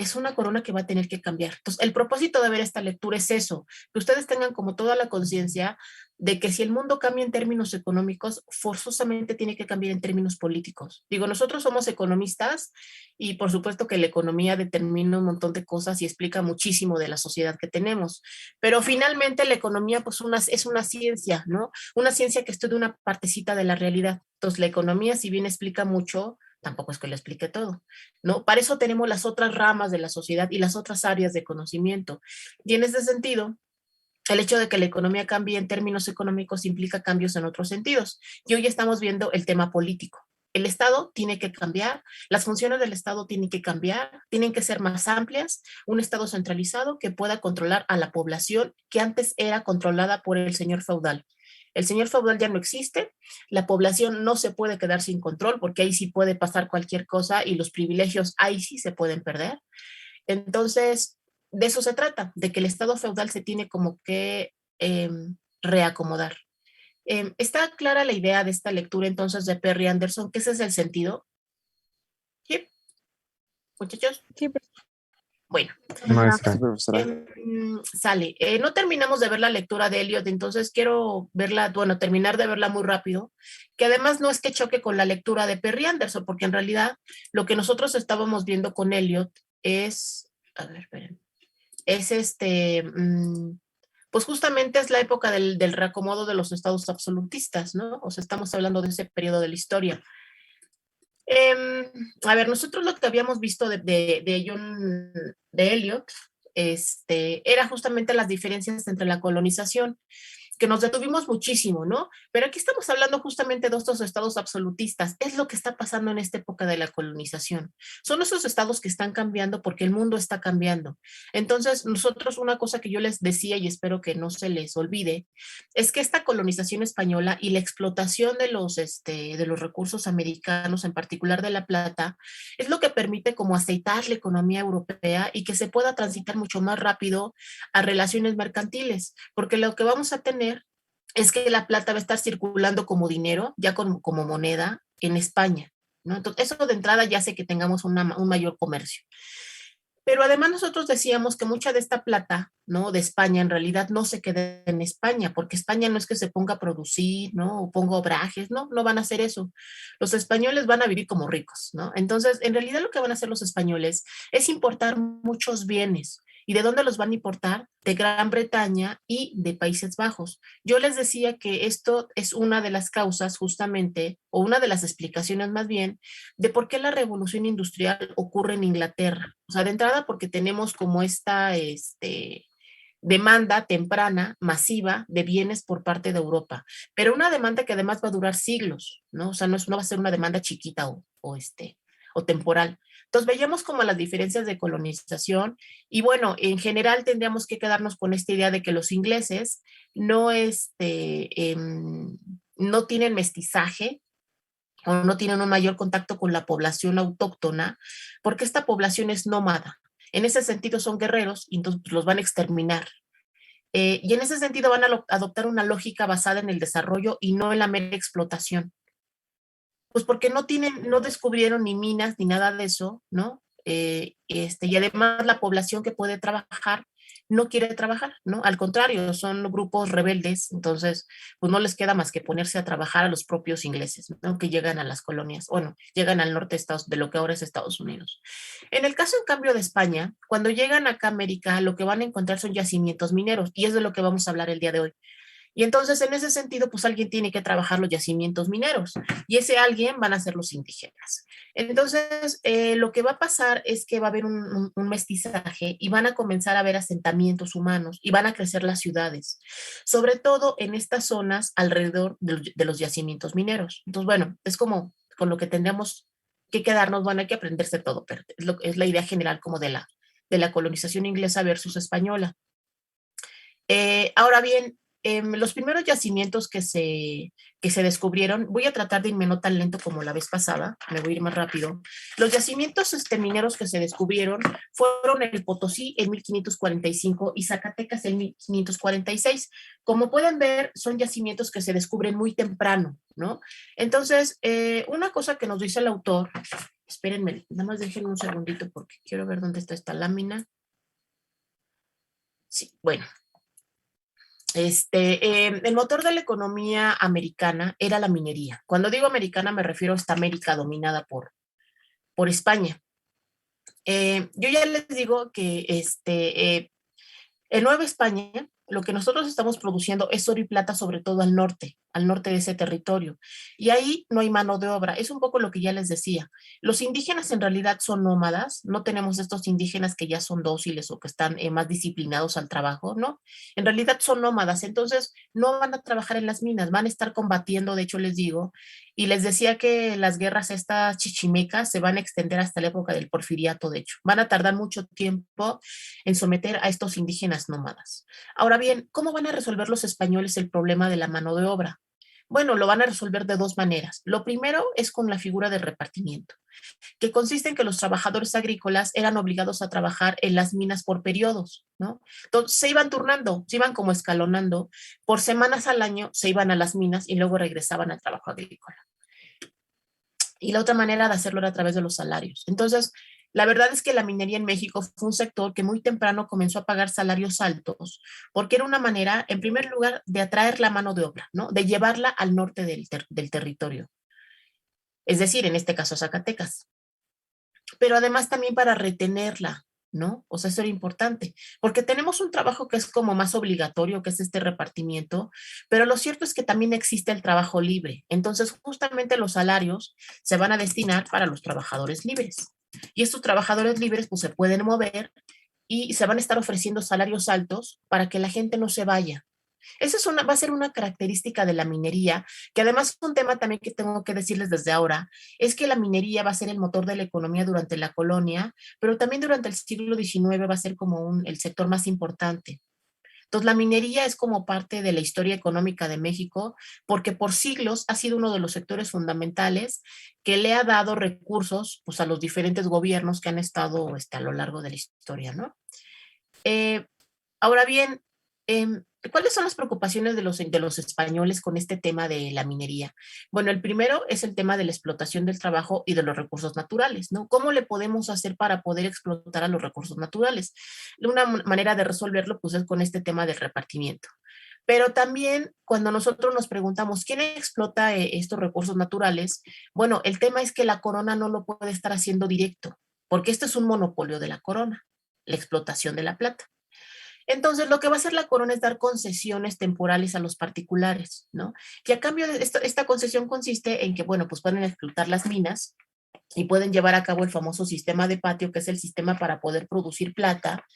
es una corona que va a tener que cambiar. Entonces, el propósito de ver esta lectura es eso, que ustedes tengan como toda la conciencia de que si el mundo cambia en términos económicos, forzosamente tiene que cambiar en términos políticos. Digo, nosotros somos economistas y por supuesto que la economía determina un montón de cosas y explica muchísimo de la sociedad que tenemos, pero finalmente la economía pues es una ciencia, ¿no? Una ciencia que estudia una partecita de la realidad. Entonces, la economía, si bien explica mucho, tampoco es que lo explique todo, ¿no? Para eso tenemos las otras ramas de la sociedad y las otras áreas de conocimiento. Y en ese sentido, el hecho de que la economía cambie en términos económicos implica cambios en otros sentidos. Y hoy estamos viendo el tema político. El Estado tiene que cambiar, las funciones del Estado tienen que cambiar, tienen que ser más amplias, un Estado centralizado que pueda controlar a la población que antes era controlada por el señor feudal. El señor feudal ya no existe, la población no se puede quedar sin control porque ahí sí puede pasar cualquier cosa y los privilegios ahí sí se pueden perder. Entonces, de eso se trata, de que el Estado feudal se tiene como que reacomodar. ¿Está clara la idea de esta lectura entonces de Perry Anderson? ¿Que ese es el sentido? ¿Sí, muchachos? Sí, Bueno, Maestra. Sí, profesora. sale. No terminamos de ver la lectura de Eliot, entonces quiero verla, bueno, terminar de verla muy rápido, que además no es que choque con la lectura de Perry Anderson, porque en realidad lo que nosotros estábamos viendo con Eliot es, a ver, esperen, es pues justamente es la época del reacomodo de los estados absolutistas, ¿no? O sea, estamos hablando de ese periodo de la historia. A ver, nosotros lo que habíamos visto de Eliot, era justamente las diferencias entre la colonización, que nos detuvimos muchísimo, ¿no? Pero aquí estamos hablando justamente de estos estados absolutistas. Es lo que está pasando en esta época de la colonización. Son esos estados que están cambiando porque el mundo está cambiando. Entonces, nosotros una cosa que yo les decía y espero que no se les olvide, es que esta colonización española y la explotación de los recursos americanos, en particular de la plata, es lo que permite como aceitar la economía europea y que se pueda transitar mucho más rápido a relaciones mercantiles, porque lo que vamos a tener es que la plata va a estar circulando como dinero, ya como moneda en España, ¿no? Entonces, eso de entrada ya hace que tengamos un mayor comercio. Pero además nosotros decíamos que mucha de esta plata, ¿no? De España en realidad no se queda en España, porque España no es que se ponga a producir, ¿no? O ponga obrajes, ¿no? No van a hacer eso. Los españoles van a vivir como ricos, ¿no? Entonces, en realidad lo que van a hacer los españoles es importar muchos bienes. ¿Y de dónde los van a importar? De Gran Bretaña y de Países Bajos. Yo les decía que esto es una de las causas justamente, o una de las explicaciones más bien, de por qué la revolución industrial ocurre en Inglaterra. O sea, de entrada porque tenemos como esta demanda temprana, masiva, de bienes por parte de Europa, pero una demanda que además va a durar siglos, ¿no? O sea, no va a ser una demanda chiquita o temporal. Entonces veíamos como las diferencias de colonización y bueno, en general tendríamos que quedarnos con esta idea de que los ingleses no, no tienen mestizaje, o no tienen un mayor contacto con la población autóctona, porque esta población es nómada. En ese sentido son guerreros y entonces los van a exterminar. Y en ese sentido van a adoptar una lógica basada en el desarrollo y no en la mera explotación. Pues porque no descubrieron ni minas ni nada de eso, ¿no? Y además la población que puede trabajar no quiere trabajar, ¿no? Al contrario, son grupos rebeldes, entonces, pues no les queda más que ponerse a trabajar a los propios ingleses, ¿no? Que llegan a las colonias, bueno, llegan al norte de lo que ahora es Estados Unidos. En el caso, en cambio, de España, cuando llegan acá a América, lo que van a encontrar son yacimientos mineros, y es de lo que vamos a hablar el día de hoy. Y entonces, en ese sentido, pues alguien tiene que trabajar los yacimientos mineros y ese alguien van a ser los indígenas. Entonces, lo que va a pasar es que va a haber un mestizaje y van a comenzar a haber asentamientos humanos y van a crecer las ciudades, sobre todo en estas zonas alrededor de los yacimientos mineros. Entonces, bueno, es como con lo que tendríamos que quedarnos, bueno, hay que aprenderse todo, pero es la idea general como de la colonización inglesa versus española. Ahora bien, los primeros yacimientos que se descubrieron, voy a tratar de irme no tan lento como la vez pasada, me voy a ir más rápido. Los yacimientos mineros que se descubrieron fueron el Potosí en 1545 y Zacatecas en 1546. Como pueden ver, son yacimientos que se descubren muy temprano, ¿no? Entonces, una cosa que nos dice el autor, espérenme, nada más déjenme un segundito porque quiero ver dónde está esta lámina. Sí, bueno. El motor de la economía americana era la minería. Cuando digo americana me refiero a esta América dominada por España. Yo ya les digo que en Nueva España, lo que nosotros estamos produciendo es oro y plata, sobre todo al norte de ese territorio. Y ahí no hay mano de obra. Es un poco lo que ya les decía. Los indígenas en realidad son nómadas. No tenemos estos indígenas que ya son dóciles o que están más disciplinados al trabajo, ¿no? En realidad son nómadas. Entonces, no van a trabajar en las minas, van a estar combatiendo, de hecho les digo. Y les decía que las guerras estas chichimecas se van a extender hasta la época del porfiriato, de hecho. Van a tardar mucho tiempo en someter a estos indígenas nómadas. Ahora bien, ¿cómo van a resolver los españoles el problema de la mano de obra? Bueno, lo van a resolver de dos maneras. Lo primero es con la figura de repartimiento, que consiste en que los trabajadores agrícolas eran obligados a trabajar en las minas por periodos, ¿no? Entonces se iban turnando, se iban como escalonando, por semanas al año se iban a las minas y luego regresaban al trabajo agrícola. Y la otra manera de hacerlo era a través de los salarios. Entonces, la verdad es que la minería en México fue un sector que muy temprano comenzó a pagar salarios altos, porque era una manera, en primer lugar, de atraer la mano de obra, ¿no? De llevarla al norte del territorio, es decir, en este caso Zacatecas, pero además también para retenerla, ¿no? O sea, eso era importante, porque tenemos un trabajo que es como más obligatorio, que es este repartimiento, pero lo cierto es que también existe el trabajo libre. Entonces, justamente los salarios se van a destinar para los trabajadores libres. Y estos trabajadores libres pues se pueden mover y se van a estar ofreciendo salarios altos para que la gente no se vaya. Esa va a ser una característica de la minería, que además es un tema también que tengo que decirles desde ahora, es que la minería va a ser el motor de la economía durante la colonia, pero también durante el siglo XIX va a ser como el sector más importante. Entonces, la minería es como parte de la historia económica de México, porque por siglos ha sido uno de los sectores fundamentales que le ha dado recursos pues, a los diferentes gobiernos que han estado a lo largo de la historia, ¿no? Eh, Ahora bien, ¿cuáles son las preocupaciones de los españoles con este tema de la minería? Bueno, el primero es el tema de la explotación del trabajo y de los recursos naturales, ¿no? ¿Cómo le podemos hacer para poder explotar a los recursos naturales? Una manera de resolverlo, pues, es con este tema del repartimiento. Pero también cuando nosotros nos preguntamos quién explota estos recursos naturales, bueno, el tema es que la corona no lo puede estar haciendo directo, porque este es un monopolio de la corona, la explotación de la plata. Entonces, lo que va a hacer la corona es dar concesiones temporales a los particulares, ¿no? Y a cambio de esta concesión consiste en que, bueno, pues pueden explotar las minas y pueden llevar a cabo el famoso sistema de patio, que es el sistema para poder producir plata,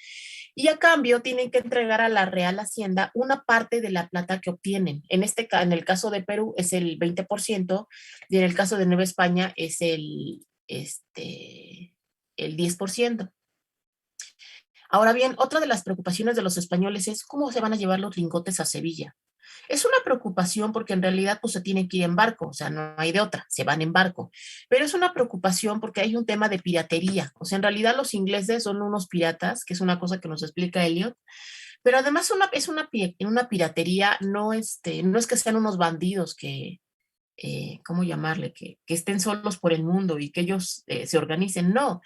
y a cambio tienen que entregar a la Real Hacienda una parte de la plata que obtienen. En el caso de Perú es el 20% y en el caso de Nueva España es el 10%. Ahora bien, otra de las preocupaciones de los españoles es cómo se van a llevar los lingotes a Sevilla. Es una preocupación porque en realidad pues se tienen que ir en barco, o sea, no hay de otra, se van en barco. Pero es una preocupación porque hay un tema de piratería. O sea, en realidad los ingleses son unos piratas, que es una cosa que nos explica Elliot, pero además una piratería, no, no es que sean unos bandidos que, ¿cómo llamarle? Que estén solos por el mundo y que ellos se organicen. No,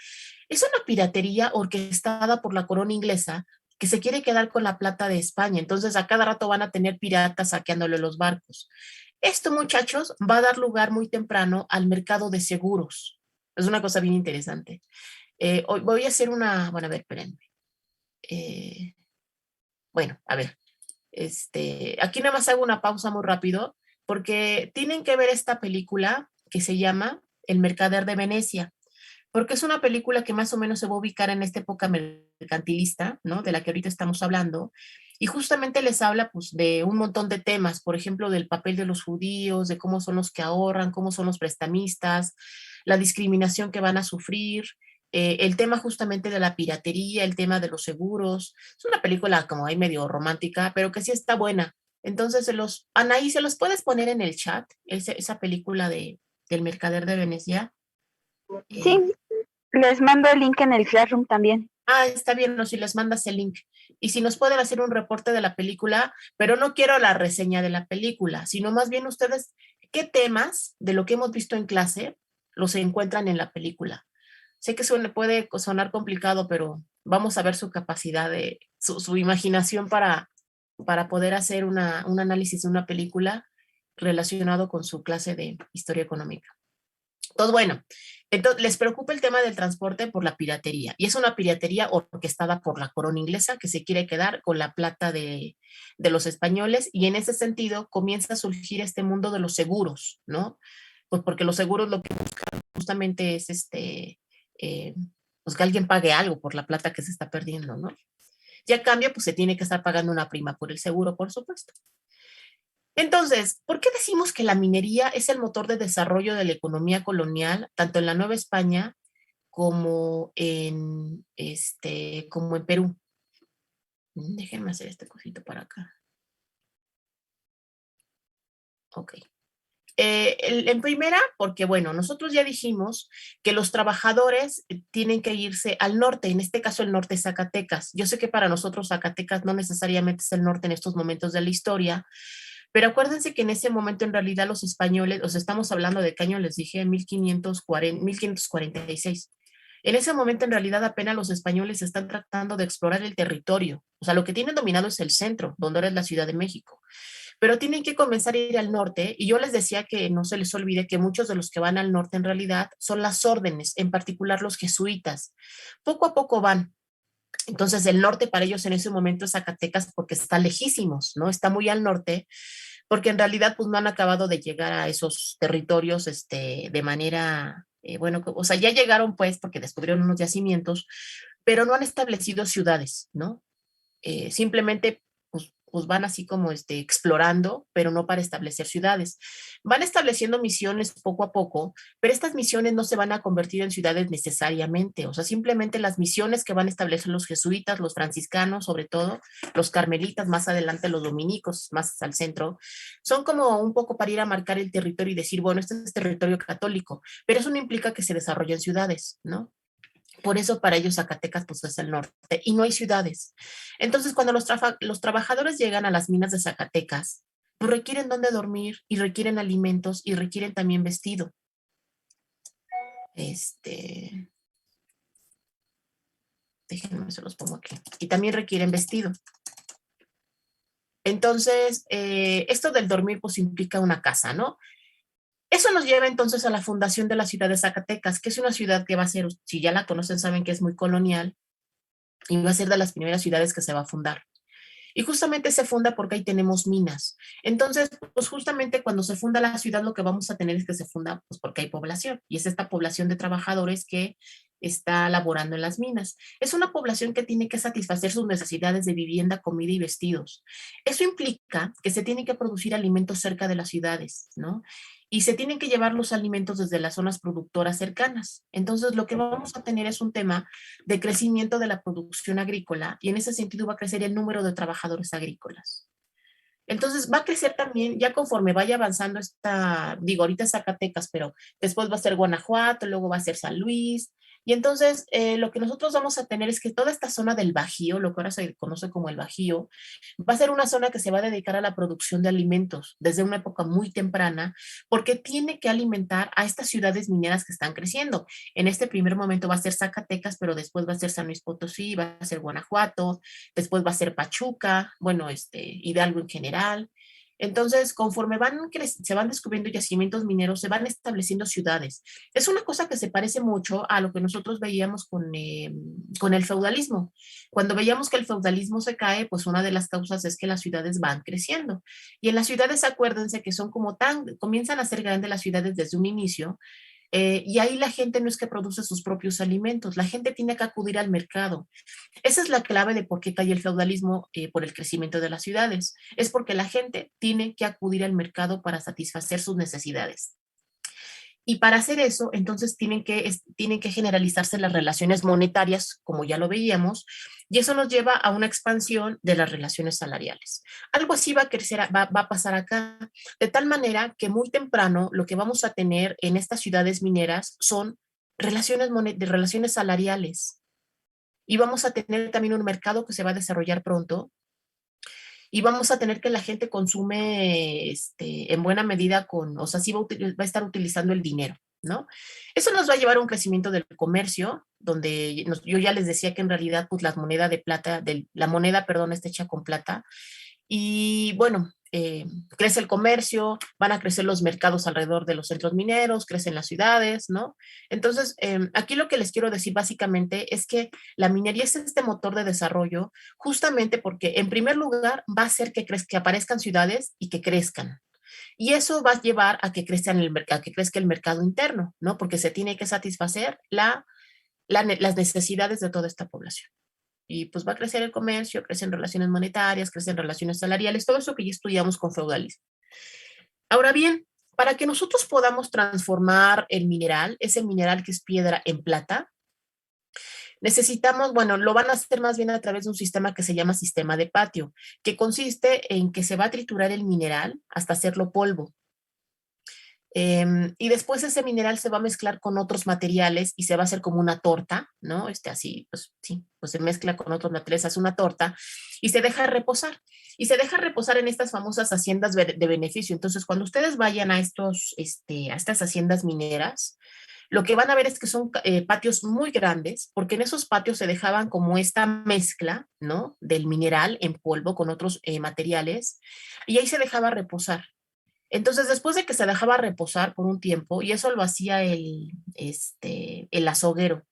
es una piratería orquestada por la corona inglesa que se quiere quedar con la plata de España. Entonces, a cada rato van a tener piratas saqueándole los barcos. Esto, muchachos, va a dar lugar muy temprano al mercado de seguros. Es una cosa bien interesante. Hoy voy a hacer bueno, a ver, espérenme. Eh, bueno, a ver, aquí nada más hago una pausa muy rápido porque tienen que ver esta película que se llama El Mercader de Venecia, porque es una película que más o menos se va a ubicar en esta época mercantilista, ¿no? De la que ahorita estamos hablando, y justamente les habla pues de un montón de temas, por ejemplo, del papel de los judíos, de cómo son los que ahorran, cómo son los prestamistas, la discriminación que van a sufrir, el tema justamente de la piratería, el tema de los seguros. Es una película como ahí medio romántica, pero que sí está buena. Entonces, Anaí, ¿se los puedes poner en el chat? Esa película del Mercader de Venecia. Sí, les mando el link en el Classroom también. Está bien, no, si les mandas el link. Y si nos pueden hacer un reporte de la película, pero no quiero la reseña de la película, sino más bien ustedes, ¿qué temas de lo que hemos visto en clase los encuentran en la película? Sé que puede sonar complicado, pero vamos a ver su capacidad su imaginación para poder hacer un análisis de una película relacionado con su clase de historia económica. Entonces, bueno, les preocupa el tema del transporte por la piratería, y es una piratería orquestada por la corona inglesa que se quiere quedar con la plata de los españoles, y en ese sentido comienza a surgir este mundo de los seguros, ¿no? Pues porque los seguros lo que buscan justamente es pues que alguien pague algo por la plata que se está perdiendo, ¿no? Y a cambio, pues se tiene que estar pagando una prima por el seguro, por supuesto. Entonces, ¿por qué decimos que la minería es el motor de desarrollo de la economía colonial, tanto en la Nueva España como en Perú? Déjenme hacer este cosito para acá. Ok. En primera, porque bueno, nosotros ya dijimos que los trabajadores tienen que irse al norte, en este caso el norte es Zacatecas. Yo sé que para nosotros Zacatecas no necesariamente es el norte en estos momentos de la historia, pero acuérdense que en ese momento en realidad los españoles, o sea, estamos hablando de qué año les dije, 1546. En ese momento en realidad apenas los españoles están tratando de explorar el territorio. O sea, lo que tienen dominado es el centro, donde ahora es la Ciudad de México. Pero tienen que comenzar a ir al norte, y yo les decía que no se les olvide que muchos de los que van al norte en realidad son las órdenes, en particular los jesuitas. Poco a poco van. Entonces el norte para ellos en ese momento es Zacatecas porque está lejísimos, ¿no? Está muy al norte, porque en realidad pues no han acabado de llegar a esos territorios de manera, bueno, o sea, ya llegaron pues porque descubrieron unos yacimientos, pero no han establecido ciudades, ¿no? Simplemente pues van así como explorando, pero no para establecer ciudades. Van estableciendo misiones poco a poco, pero estas misiones no se van a convertir en ciudades necesariamente, o sea, simplemente las misiones que van a establecer los jesuitas, los franciscanos, sobre todo, los carmelitas, más adelante los dominicos, más al centro, son como un poco para ir a marcar el territorio y decir, bueno, este es territorio católico, pero eso no implica que se desarrollen ciudades, ¿no? Por eso para ellos Zacatecas pues es el norte y no hay ciudades. Entonces cuando los trabajadores llegan a las minas de Zacatecas, pues requieren dónde dormir y requieren alimentos y requieren también vestido. Déjenme, se los pongo aquí. Y también requieren vestido. Entonces, esto del dormir pues implica una casa, ¿no? Eso nos lleva entonces a la fundación de la ciudad de Zacatecas, que es una ciudad que va a ser, si ya la conocen, saben que es muy colonial, y va a ser de las primeras ciudades que se va a fundar. Y justamente se funda porque ahí tenemos minas. Entonces, pues justamente cuando se funda la ciudad, lo que vamos a tener es que se funda pues porque hay población, y es esta población de trabajadores que está laborando en las minas. Es una población que tiene que satisfacer sus necesidades de vivienda, comida y vestidos. Eso implica que se tienen que producir alimentos cerca de las ciudades, ¿no? Y se tienen que llevar los alimentos desde las zonas productoras cercanas. Entonces, lo que vamos a tener es un tema de crecimiento de la producción agrícola, y en ese sentido va a crecer el número de trabajadores agrícolas. Entonces va a crecer también, ya conforme vaya avanzando digo, ahorita es Zacatecas, pero después va a ser Guanajuato, luego va a ser San Luis. Y entonces lo que nosotros vamos a tener es que toda esta zona del Bajío, lo que ahora se conoce como el Bajío, va a ser una zona que se va a dedicar a la producción de alimentos desde una época muy temprana, porque tiene que alimentar a estas ciudades mineras que están creciendo. En este primer momento va a ser Zacatecas, pero después va a ser San Luis Potosí, va a ser Guanajuato, después va a ser Pachuca, bueno, Hidalgo en general. Entonces, conforme se van descubriendo yacimientos mineros, se van estableciendo ciudades. Es una cosa que se parece mucho a lo que nosotros veíamos con el feudalismo. Cuando veíamos que el feudalismo se cae, pues una de las causas es que las ciudades van creciendo. Y en las ciudades, acuérdense que son comienzan a ser grandes las ciudades desde un inicio, y ahí la gente no es que produce sus propios alimentos, la gente tiene que acudir al mercado. Esa es la clave de por qué cae el feudalismo, por el crecimiento de las ciudades. Es porque la gente tiene que acudir al mercado para satisfacer sus necesidades. Y para hacer eso, entonces tienen que generalizarse las relaciones monetarias, como ya lo veíamos, y eso nos lleva a una expansión de las relaciones salariales. Algo así va a crecer, va a pasar acá, de tal manera que muy temprano lo que vamos a tener en estas ciudades mineras son relaciones salariales. Y vamos a tener también un mercado que se va a desarrollar pronto, y vamos a tener que la gente consume en buena medida o sea, sí va a estar utilizando el dinero, ¿no? Eso nos va a llevar a un crecimiento del comercio, donde yo ya les decía que en realidad, pues la moneda de plata, la moneda, perdón, está hecha con plata, y bueno, crece el comercio, van a crecer los mercados alrededor de los centros mineros, crecen las ciudades, ¿no? Entonces, aquí lo que les quiero decir básicamente es que la minería es este motor de desarrollo justamente porque, en primer lugar, va a hacer que aparezcan ciudades y que crezcan. Y eso va a llevar a que a que crezca el mercado interno, ¿no? Porque se tiene que satisfacer las necesidades de toda esta población. Y pues va a crecer el comercio, crecen relaciones monetarias, crecen relaciones salariales, todo eso que ya estudiamos con feudalismo. Ahora bien, para que nosotros podamos transformar el mineral, ese mineral que es piedra, en plata, necesitamos, bueno, lo van a hacer más bien a través de un sistema que se llama sistema de patio, que consiste en que se va a triturar el mineral hasta hacerlo polvo. Y después ese mineral se va a mezclar con otros materiales y se va a hacer como una torta, ¿no? Así, pues sí, pues se mezcla con otros materiales, hace una torta y se deja reposar. Y se deja reposar en estas famosas haciendas de beneficio. Entonces, cuando ustedes vayan a estas haciendas mineras, lo que van a ver es que son patios muy grandes, porque en esos patios se dejaban como esta mezcla, ¿no? Del mineral en polvo con otros materiales, y ahí se dejaba reposar. Entonces, después de que se dejaba reposar por un tiempo, y eso lo hacía el azoguero.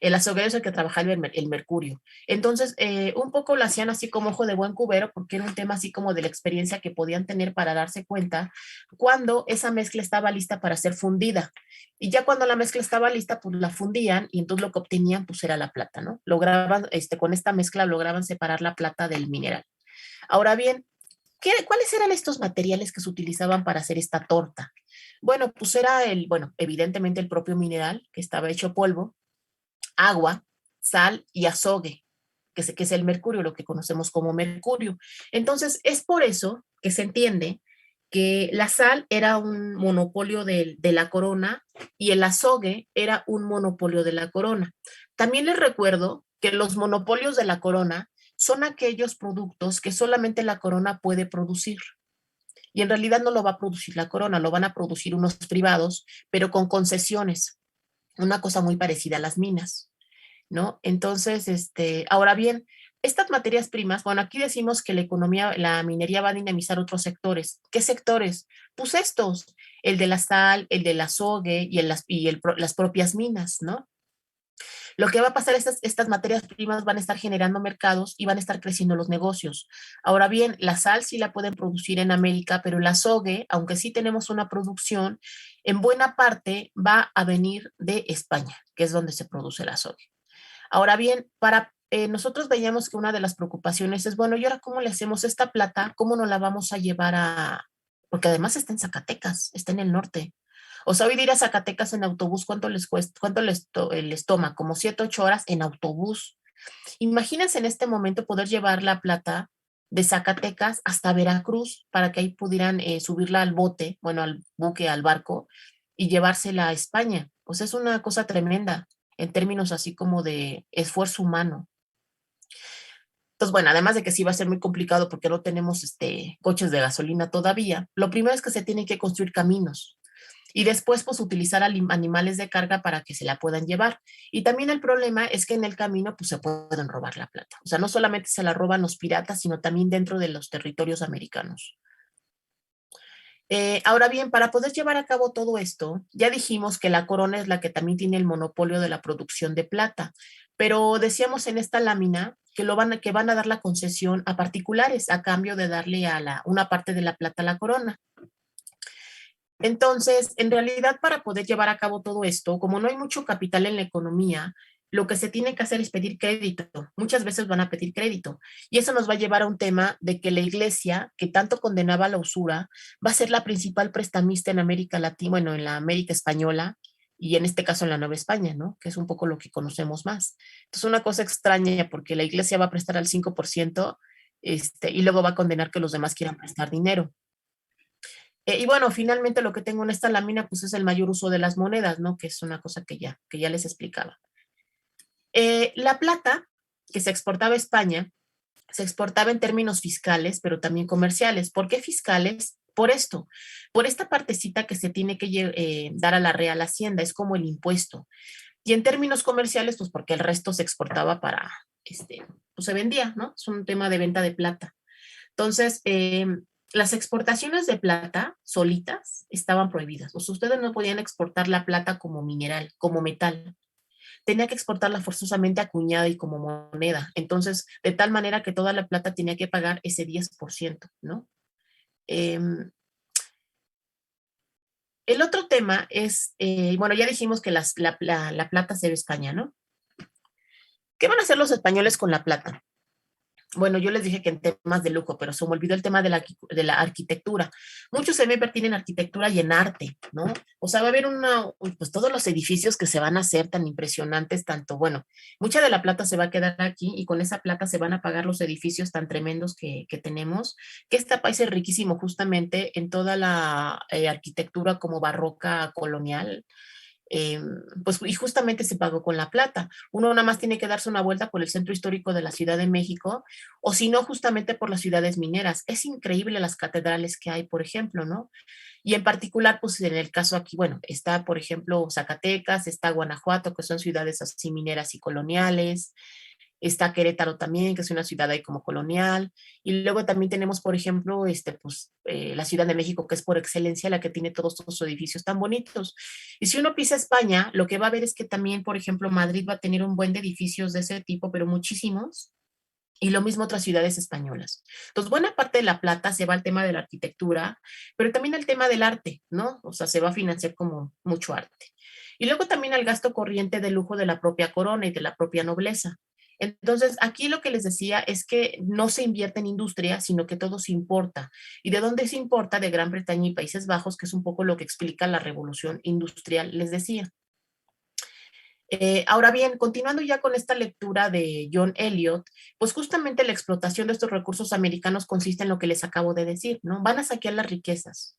El azoguero es el que trabajaba el mercurio. Entonces, un poco lo hacían así como ojo de buen cubero, porque era un tema así como de la experiencia que podían tener para darse cuenta cuando esa mezcla estaba lista para ser fundida. Y ya cuando la mezcla estaba lista, pues la fundían y entonces lo que obtenían pues era la plata, ¿no? Lograban, con esta mezcla lograban separar la plata del mineral. Ahora bien, ¿cuáles eran estos materiales que se utilizaban para hacer esta torta? Bueno, pues era bueno, evidentemente el propio mineral que estaba hecho polvo, agua, sal y azogue, que es el mercurio, lo que conocemos como mercurio. Entonces, es por eso que se entiende que la sal era un monopolio de la corona y el azogue era un monopolio de la corona. También les recuerdo que los monopolios de la corona son aquellos productos que solamente la corona puede producir. Y en realidad no lo va a producir la corona, lo van a producir unos privados, pero con concesiones, una cosa muy parecida a las minas, ¿no? Entonces, ahora bien, estas materias primas, bueno, aquí decimos que la economía, la minería va a dinamizar otros sectores. ¿Qué sectores? Pues estos, el de la sal, el del azogue las propias minas, ¿no? Lo que va a pasar es que estas materias primas van a estar generando mercados y van a estar creciendo los negocios. Ahora bien, la sal sí la pueden producir en América, pero el azogue, aunque sí tenemos una producción, en buena parte va a venir de España, que es donde se produce el azogue. Ahora bien, nosotros veíamos que una de las preocupaciones es, bueno, ¿y ahora cómo le hacemos esta plata? ¿Cómo nos la vamos a llevar porque además está en Zacatecas, está en el norte? O sea, hoy de ir a Zacatecas en autobús, ¿cuánto les cuesta? ¿Cuánto les toma? Como 7, 8 horas en autobús. Imagínense en este momento poder llevar la plata de Zacatecas hasta Veracruz para que ahí pudieran subirla al bote, bueno, al buque, al barco, y llevársela a España. Pues es una cosa tremenda en términos así como de esfuerzo humano. Entonces, bueno, además de que sí va a ser muy complicado porque no tenemos coches de gasolina todavía, lo primero es que se tienen que construir caminos y después pues utilizar animales de carga para que se la puedan llevar. Y también el problema es que en el camino pues se pueden robar la plata. O sea, no solamente se la roban los piratas, sino también dentro de los territorios americanos. Ahora bien, para poder llevar a cabo todo esto, ya dijimos que la corona es la que también tiene el monopolio de la producción de plata, pero decíamos en esta lámina que van a dar la concesión a particulares a cambio de darle a una parte de la plata a la corona. Entonces, en realidad, para poder llevar a cabo todo esto, como no hay mucho capital en la economía, lo que se tiene que hacer es pedir crédito. Muchas veces van a pedir crédito. Y eso nos va a llevar a un tema de que la iglesia, que tanto condenaba la usura, va a ser la principal prestamista en América Latina, bueno, en la América española, y en este caso en la Nueva España, ¿no? Que es un poco lo que conocemos más. Entonces, una cosa extraña, porque la iglesia va a prestar al 5%, y luego va a condenar que los demás quieran prestar dinero. Y bueno, finalmente lo que tengo en esta lámina, pues es el mayor uso de las monedas, ¿no? Que es una cosa que ya les explicaba. La plata que se exportaba a España se exportaba en términos fiscales, pero también comerciales. ¿Por qué fiscales? Por esto, por esta partecita que se tiene que dar a la Real Hacienda, es como el impuesto. Y en términos comerciales, pues porque el resto se exportaba para, pues se vendía, ¿no? Es un tema de venta de plata. Entonces, las exportaciones de plata solitas estaban prohibidas. O sea, ustedes no podían exportar la plata como mineral, como metal. Tenía que exportarla forzosamente acuñada y como moneda. Entonces, de tal manera que toda la plata tenía que pagar ese 10%, ¿no? Eh, el otro tema es, bueno, ya dijimos que la plata se ve España, ¿no? ¿Qué van a hacer los españoles con la plata? Bueno, yo les dije que en temas de lujo, pero se me olvidó el tema de la arquitectura. Muchos se me invertir en arquitectura y en arte, ¿no? O sea, va a haber pues todos los edificios que se van a hacer tan impresionantes, tanto, bueno, mucha de la plata se va a quedar aquí y con esa plata se van a pagar los edificios tan tremendos que tenemos, que este país es riquísimo justamente en toda la arquitectura como barroca colonial, eh, pues y justamente se pagó con la plata. Uno nada más tiene que darse una vuelta por el centro histórico de la Ciudad de México, o si no, justamente por las ciudades mineras. Es increíble las catedrales que hay, por ejemplo, ¿no? Y en particular, pues en el caso aquí, bueno, está, por ejemplo, Zacatecas, está Guanajuato, que son ciudades así mineras y coloniales. Está Querétaro también, que es una ciudad ahí como colonial. Y luego también tenemos, por ejemplo, pues, la Ciudad de México, que es por excelencia la que tiene todos estos edificios tan bonitos. Y si uno pisa España, lo que va a ver es que también, por ejemplo, Madrid va a tener un buen de edificios de ese tipo, pero muchísimos. Y lo mismo otras ciudades españolas. Entonces, buena parte de la plata se va al tema de la arquitectura, pero también al tema del arte, ¿no? O sea, se va a financiar como mucho arte. Y luego también al gasto corriente de lujo de la propia corona y de la propia nobleza. Entonces, aquí lo que les decía es que no se invierte en industria, sino que todo se importa. ¿Y de dónde se importa? De Gran Bretaña y Países Bajos, que es un poco lo que explica la revolución industrial, les decía. Ahora bien, continuando ya con esta lectura de John Eliot, pues justamente la explotación de estos recursos americanos consiste en lo que les acabo de decir, ¿no? Van a saquear las riquezas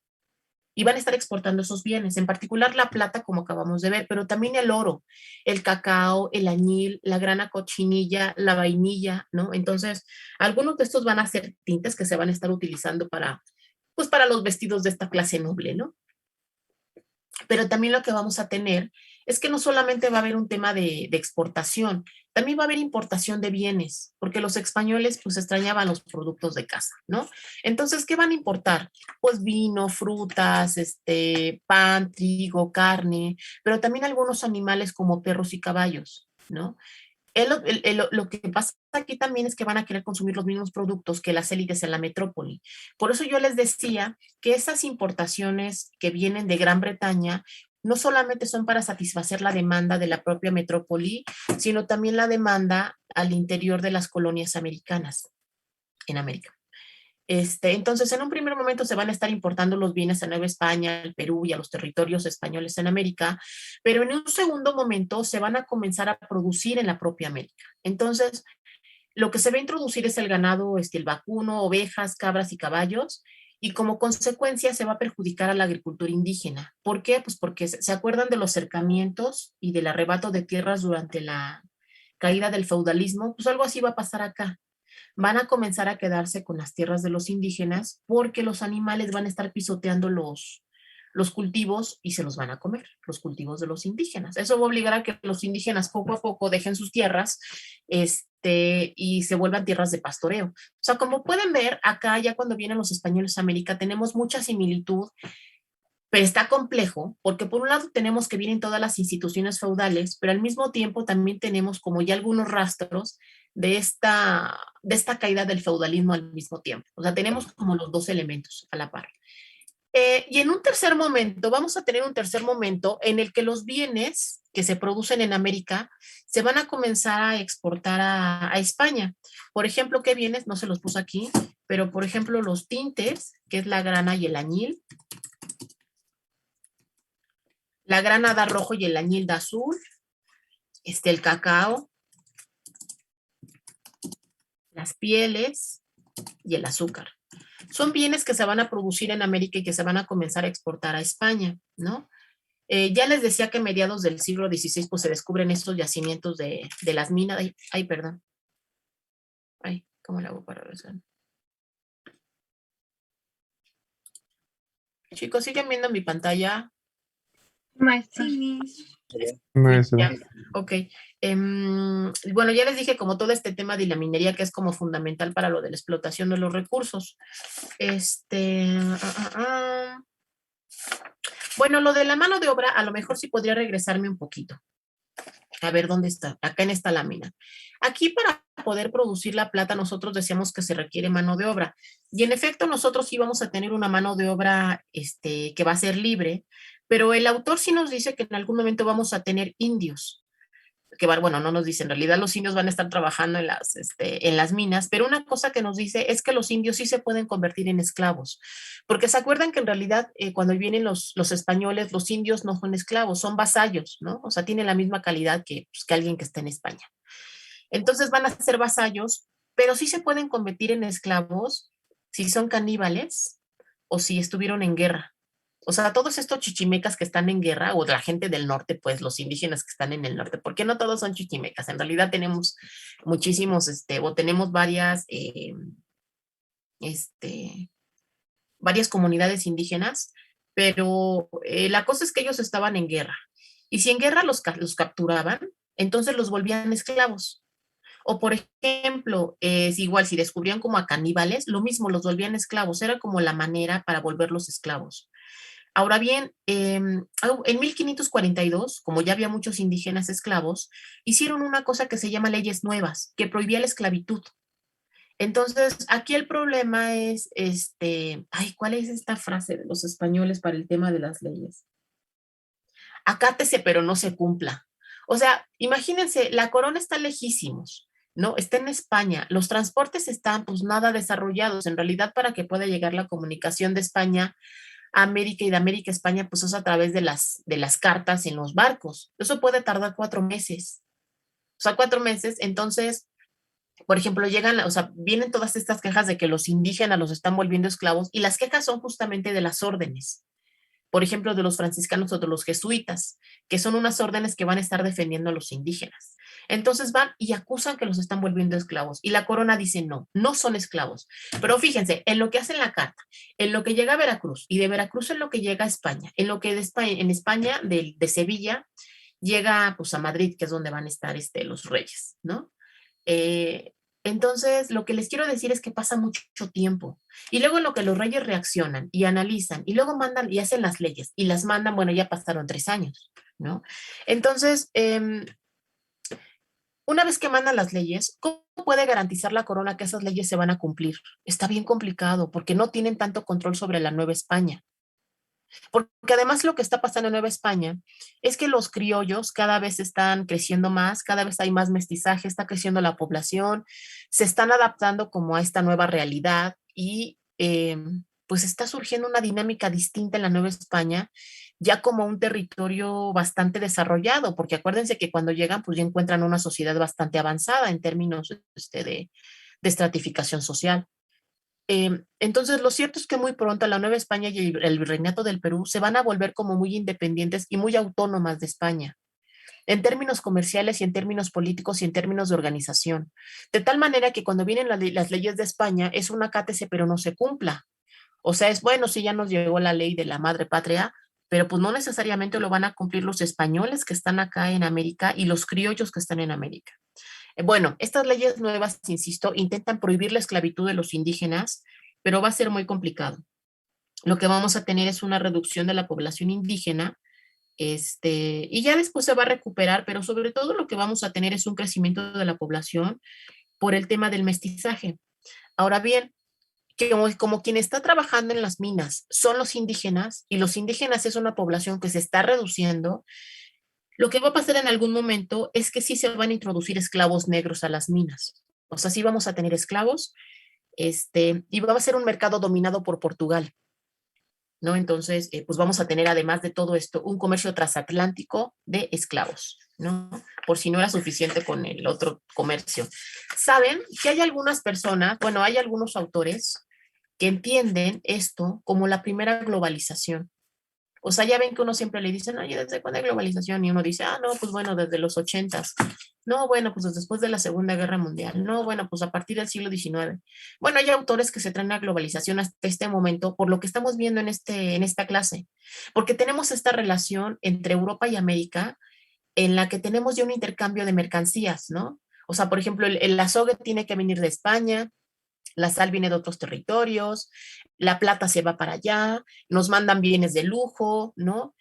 y van a estar exportando esos bienes, en particular la plata, como acabamos de ver, pero también el oro, el cacao, el añil, la grana cochinilla, la vainilla, ¿no? Entonces, algunos de estos van a ser tintes que se van a estar utilizando para, pues, para los vestidos de esta clase noble, ¿no? Pero también lo que vamos a tener es que no solamente va a haber un tema de exportación, también va a haber importación de bienes, porque los españoles pues extrañaban los productos de casa, ¿no? Entonces, ¿qué van a importar? Pues vino, frutas, pan, trigo, carne, pero también algunos animales como perros y caballos, ¿no? Lo que pasa aquí también es que van a querer consumir los mismos productos que las élites en la metrópoli. Por eso yo les decía que esas importaciones que vienen de Gran Bretaña no solamente son para satisfacer la demanda de la propia metrópoli, sino también la demanda al interior de las colonias americanas en América. Entonces, en un primer momento se van a estar importando los bienes a Nueva España, al Perú y a los territorios españoles en América, pero en un segundo momento se van a comenzar a producir en la propia América. Entonces, lo que se va a introducir es el ganado, el vacuno, ovejas, cabras y caballos, y como consecuencia se va a perjudicar a la agricultura indígena. ¿Por qué? Pues porque se acuerdan de los cercamientos y del arrebato de tierras durante la caída del feudalismo, pues algo así va a pasar acá. Van a comenzar a quedarse con las tierras de los indígenas porque los animales van a estar pisoteando los cultivos y se los van a comer, los cultivos de los indígenas. Eso va a obligar a que los indígenas poco a poco dejen sus tierras y se vuelvan tierras de pastoreo. O sea, como pueden ver, acá ya cuando vienen los españoles a América tenemos mucha similitud, pero está complejo porque por un lado tenemos que vienen todas las instituciones feudales, pero al mismo tiempo también tenemos como ya algunos rastros de esta caída del feudalismo al mismo tiempo. O sea, tenemos como los dos elementos a la par. Y en un tercer momento, vamos a tener un tercer momento en el que los bienes que se producen en América se van a comenzar a exportar a España. Por ejemplo, ¿qué bienes? No se los puse aquí, pero por ejemplo los tintes, que es la grana y el añil. La grana da rojo y el añil da azul. El cacao, las pieles y el azúcar. Son bienes que se van a producir en América y que se van a comenzar a exportar a España, ¿no? Ya les decía que a mediados del siglo XVI pues, se descubren estos yacimientos de las minas. Ay, perdón. Ay, ¿cómo le hago para regresar? Chicos, ¿siguen viendo mi pantalla? Sí. Ya, ok. Bueno, ya les dije como todo este tema de la minería que es como fundamental para lo de la explotación de los recursos. Bueno, lo de la mano de obra, a lo mejor sí podría regresarme un poquito. A ver, ¿dónde está? Acá en esta lámina. Aquí para poder producir la plata nosotros decíamos que se requiere mano de obra. Y en efecto nosotros íbamos a tener una mano de obra que va a ser libre, pero el autor sí nos dice que en algún momento vamos a tener indios que bueno, no nos dice, en realidad los indios van a estar trabajando en las minas, pero una cosa que nos dice es que los indios sí se pueden convertir en esclavos, porque se acuerdan que en realidad cuando vienen los españoles, los indios no son esclavos, son vasallos, ¿no? O sea, tienen la misma calidad que alguien que está en España. Entonces van a ser vasallos, pero sí se pueden convertir en esclavos si son caníbales o si estuvieron en guerra. O sea, todos estos chichimecas que están en guerra, o la gente del norte, pues los indígenas que están en el norte, porque no todos son chichimecas. En realidad tenemos muchísimos, o tenemos varias comunidades indígenas, pero la cosa es que ellos estaban en guerra. Y si en guerra los capturaban, entonces los volvían esclavos. O por ejemplo, es igual si descubrían como a caníbales, lo mismo los volvían esclavos, era como la manera para volverlos esclavos. Ahora bien, en 1542, como ya había muchos indígenas esclavos, hicieron una cosa que se llama leyes nuevas, que prohibía la esclavitud. Entonces, aquí el problema es, ay, ¿cuál es esta frase de los españoles para el tema de las leyes? Acátese, pero no se cumpla. O sea, imagínense, la corona está lejísimos, ¿no? Está en España, los transportes están pues nada desarrollados. En realidad, para que pueda llegar la comunicación de España a América y de América a España, pues es a través de las cartas en los barcos. Eso puede tardar 4 meses. O sea, 4 meses, entonces por ejemplo, o sea, vienen todas estas quejas de que los indígenas los están volviendo esclavos y las quejas son justamente de las órdenes. Por ejemplo, de los franciscanos o de los jesuitas, que son unas órdenes que van a estar defendiendo a los indígenas. Entonces van y acusan que los están volviendo esclavos. Y la corona dice no, no son esclavos. Pero fíjense, en lo que hacen la carta, en lo que llega a Veracruz y de Veracruz en lo que llega a España, en lo que en España de Sevilla llega pues a Madrid, que es donde van a estar los reyes, ¿no? Eh, entonces, lo que les quiero decir es que pasa mucho tiempo. Y luego en lo que los reyes reaccionan y analizan y luego mandan y hacen las leyes y las mandan, bueno, ya pasaron 3 años, ¿no? Entonces, una vez que mandan las leyes, ¿cómo puede garantizar la corona que esas leyes se van a cumplir? Está bien complicado porque no tienen tanto control sobre la Nueva España. Porque además lo que está pasando en Nueva España es que los criollos cada vez están creciendo más, cada vez hay más mestizaje, está creciendo la población, se están adaptando como a esta nueva realidad y pues está surgiendo una dinámica distinta en la Nueva España, ya como un territorio bastante desarrollado, porque acuérdense que cuando llegan pues ya encuentran una sociedad bastante avanzada en términos de estratificación social. Entonces, lo cierto es que muy pronto la Nueva España y el Virreinato del Perú se van a volver como muy independientes y muy autónomas de España, en términos comerciales y en términos políticos y en términos de organización. De tal manera que cuando vienen las leyes de España es una cátese, pero no se cumpla. O sea, es bueno, si ya nos llegó la ley de la madre patria, pero pues no necesariamente lo van a cumplir los españoles que están acá en América y los criollos que están en América. Bueno, estas leyes nuevas, insisto, intentan prohibir la esclavitud de los indígenas, pero va a ser muy complicado. Lo que vamos a tener es una reducción de la población indígena, y ya después se va a recuperar, pero sobre todo lo que vamos a tener es un crecimiento de la población por el tema del mestizaje. Ahora bien, que como quien está trabajando en las minas son los indígenas, y los indígenas es una población que se está reduciendo, lo que va a pasar en algún momento es que sí se van a introducir esclavos negros a las minas. O sea, sí vamos a tener esclavos, y va a ser un mercado dominado por Portugal, ¿no? Entonces, pues vamos a tener, además de todo esto, un comercio transatlántico de esclavos, ¿no? Por si no era suficiente con el otro comercio. Saben que hay algunas personas, bueno, hay algunos autores que entienden esto como la primera globalización. O sea, ya ven que uno siempre le dicen, oye, ¿desde cuándo hay globalización? Y uno dice, ah, no, pues bueno, desde los 80s. No, bueno, pues después de la Segunda Guerra Mundial. No, bueno, pues a partir del siglo XIX. Bueno, hay autores que se traen la globalización hasta este momento por lo que estamos viendo en esta clase. Porque tenemos esta relación entre Europa y América en la que tenemos ya un intercambio de mercancías, ¿no? O sea, por ejemplo, el azogue tiene que venir de España, la sal viene de otros territorios, la plata se va para allá, nos mandan bienes de lujo, ¿no?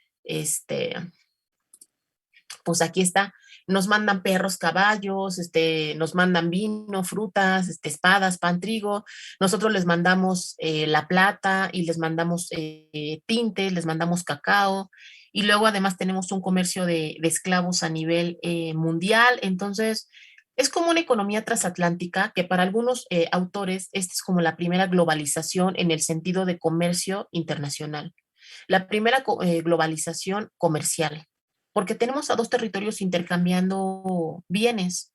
Pues aquí está, nos mandan perros, caballos, nos mandan vino, frutas, espadas, pan, trigo, nosotros les mandamos la plata y les mandamos tinte, les mandamos cacao, y luego además tenemos un comercio de esclavos a nivel mundial. Entonces es como una economía transatlántica que para algunos autores esta es como la primera globalización en el sentido de comercio internacional, la primera globalización comercial, porque tenemos a dos territorios intercambiando bienes.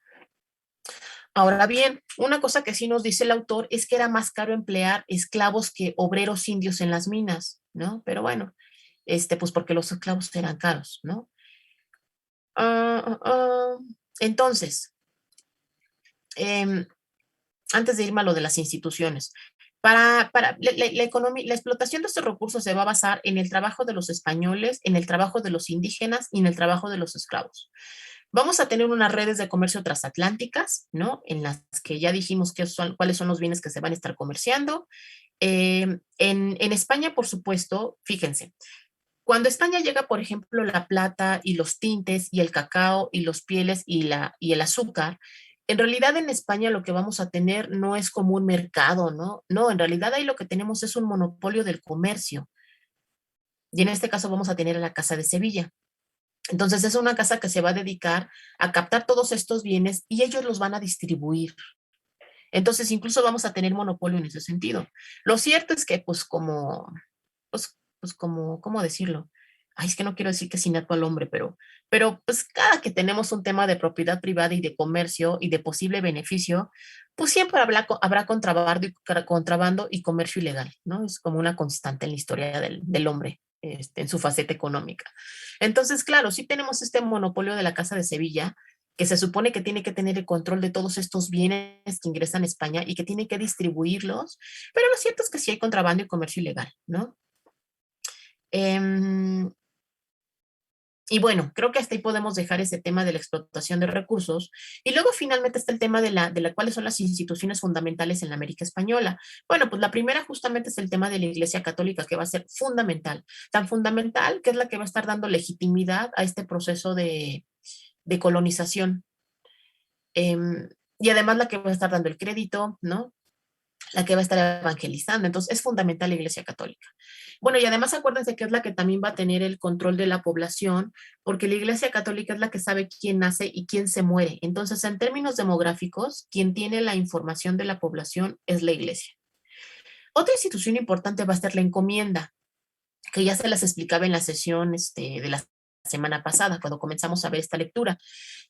Ahora bien, una cosa que sí nos dice el autor es que era más caro emplear esclavos que obreros indios en las minas, ¿no? Pero bueno, pues porque los esclavos eran caros, ¿no? Entonces, em, antes de irme a lo de las instituciones, para la economía, la explotación de estos recursos se va a basar en el trabajo de los españoles, en el trabajo de los indígenas y en el trabajo de los esclavos. Vamos a tener unas redes de comercio transatlánticas, ¿no? En las que ya dijimos cuáles son los bienes que se van a estar comerciando. En España, por supuesto, fíjense, cuando España llega, por ejemplo, la plata y los tintes y el cacao y los pieles y el azúcar, en realidad en España lo que vamos a tener no es como un mercado, ¿no? No, en realidad ahí lo que tenemos es un monopolio del comercio. Y en este caso vamos a tener a la Casa de Sevilla. Entonces es una casa que se va a dedicar a captar todos estos bienes y ellos los van a distribuir. Entonces incluso vamos a tener monopolio en ese sentido. Lo cierto es que pues como, ¿cómo decirlo? Ay, es que no quiero decir que es innato al hombre, pero pues cada que tenemos un tema de propiedad privada y de comercio y de posible beneficio, pues siempre habrá contrabando y comercio ilegal, ¿no? Es como una constante en la historia del hombre, en su faceta económica. Entonces, claro, sí tenemos este monopolio de la Casa de Sevilla, que se supone que tiene que tener el control de todos estos bienes que ingresan a España y que tiene que distribuirlos, pero lo cierto es que sí hay contrabando y comercio ilegal, ¿no? Y bueno, creo que hasta ahí podemos dejar ese tema de la explotación de recursos. Y luego finalmente está el tema de cuáles son las instituciones fundamentales en la América Española. Bueno, pues la primera justamente es el tema de la Iglesia Católica, que va a ser fundamental, tan fundamental que es la que va a estar dando legitimidad a este proceso de colonización. Y además la que va a estar dando el crédito, ¿no? La que va a estar evangelizando. Entonces, es fundamental la Iglesia Católica. Bueno, y además acuérdense que es la que también va a tener el control de la población, porque la Iglesia Católica es la que sabe quién nace y quién se muere. Entonces, en términos demográficos, quien tiene la información de la población es la Iglesia. Otra institución importante va a ser la encomienda, que ya se las explicaba en la sesión de la semana pasada, cuando comenzamos a ver esta lectura,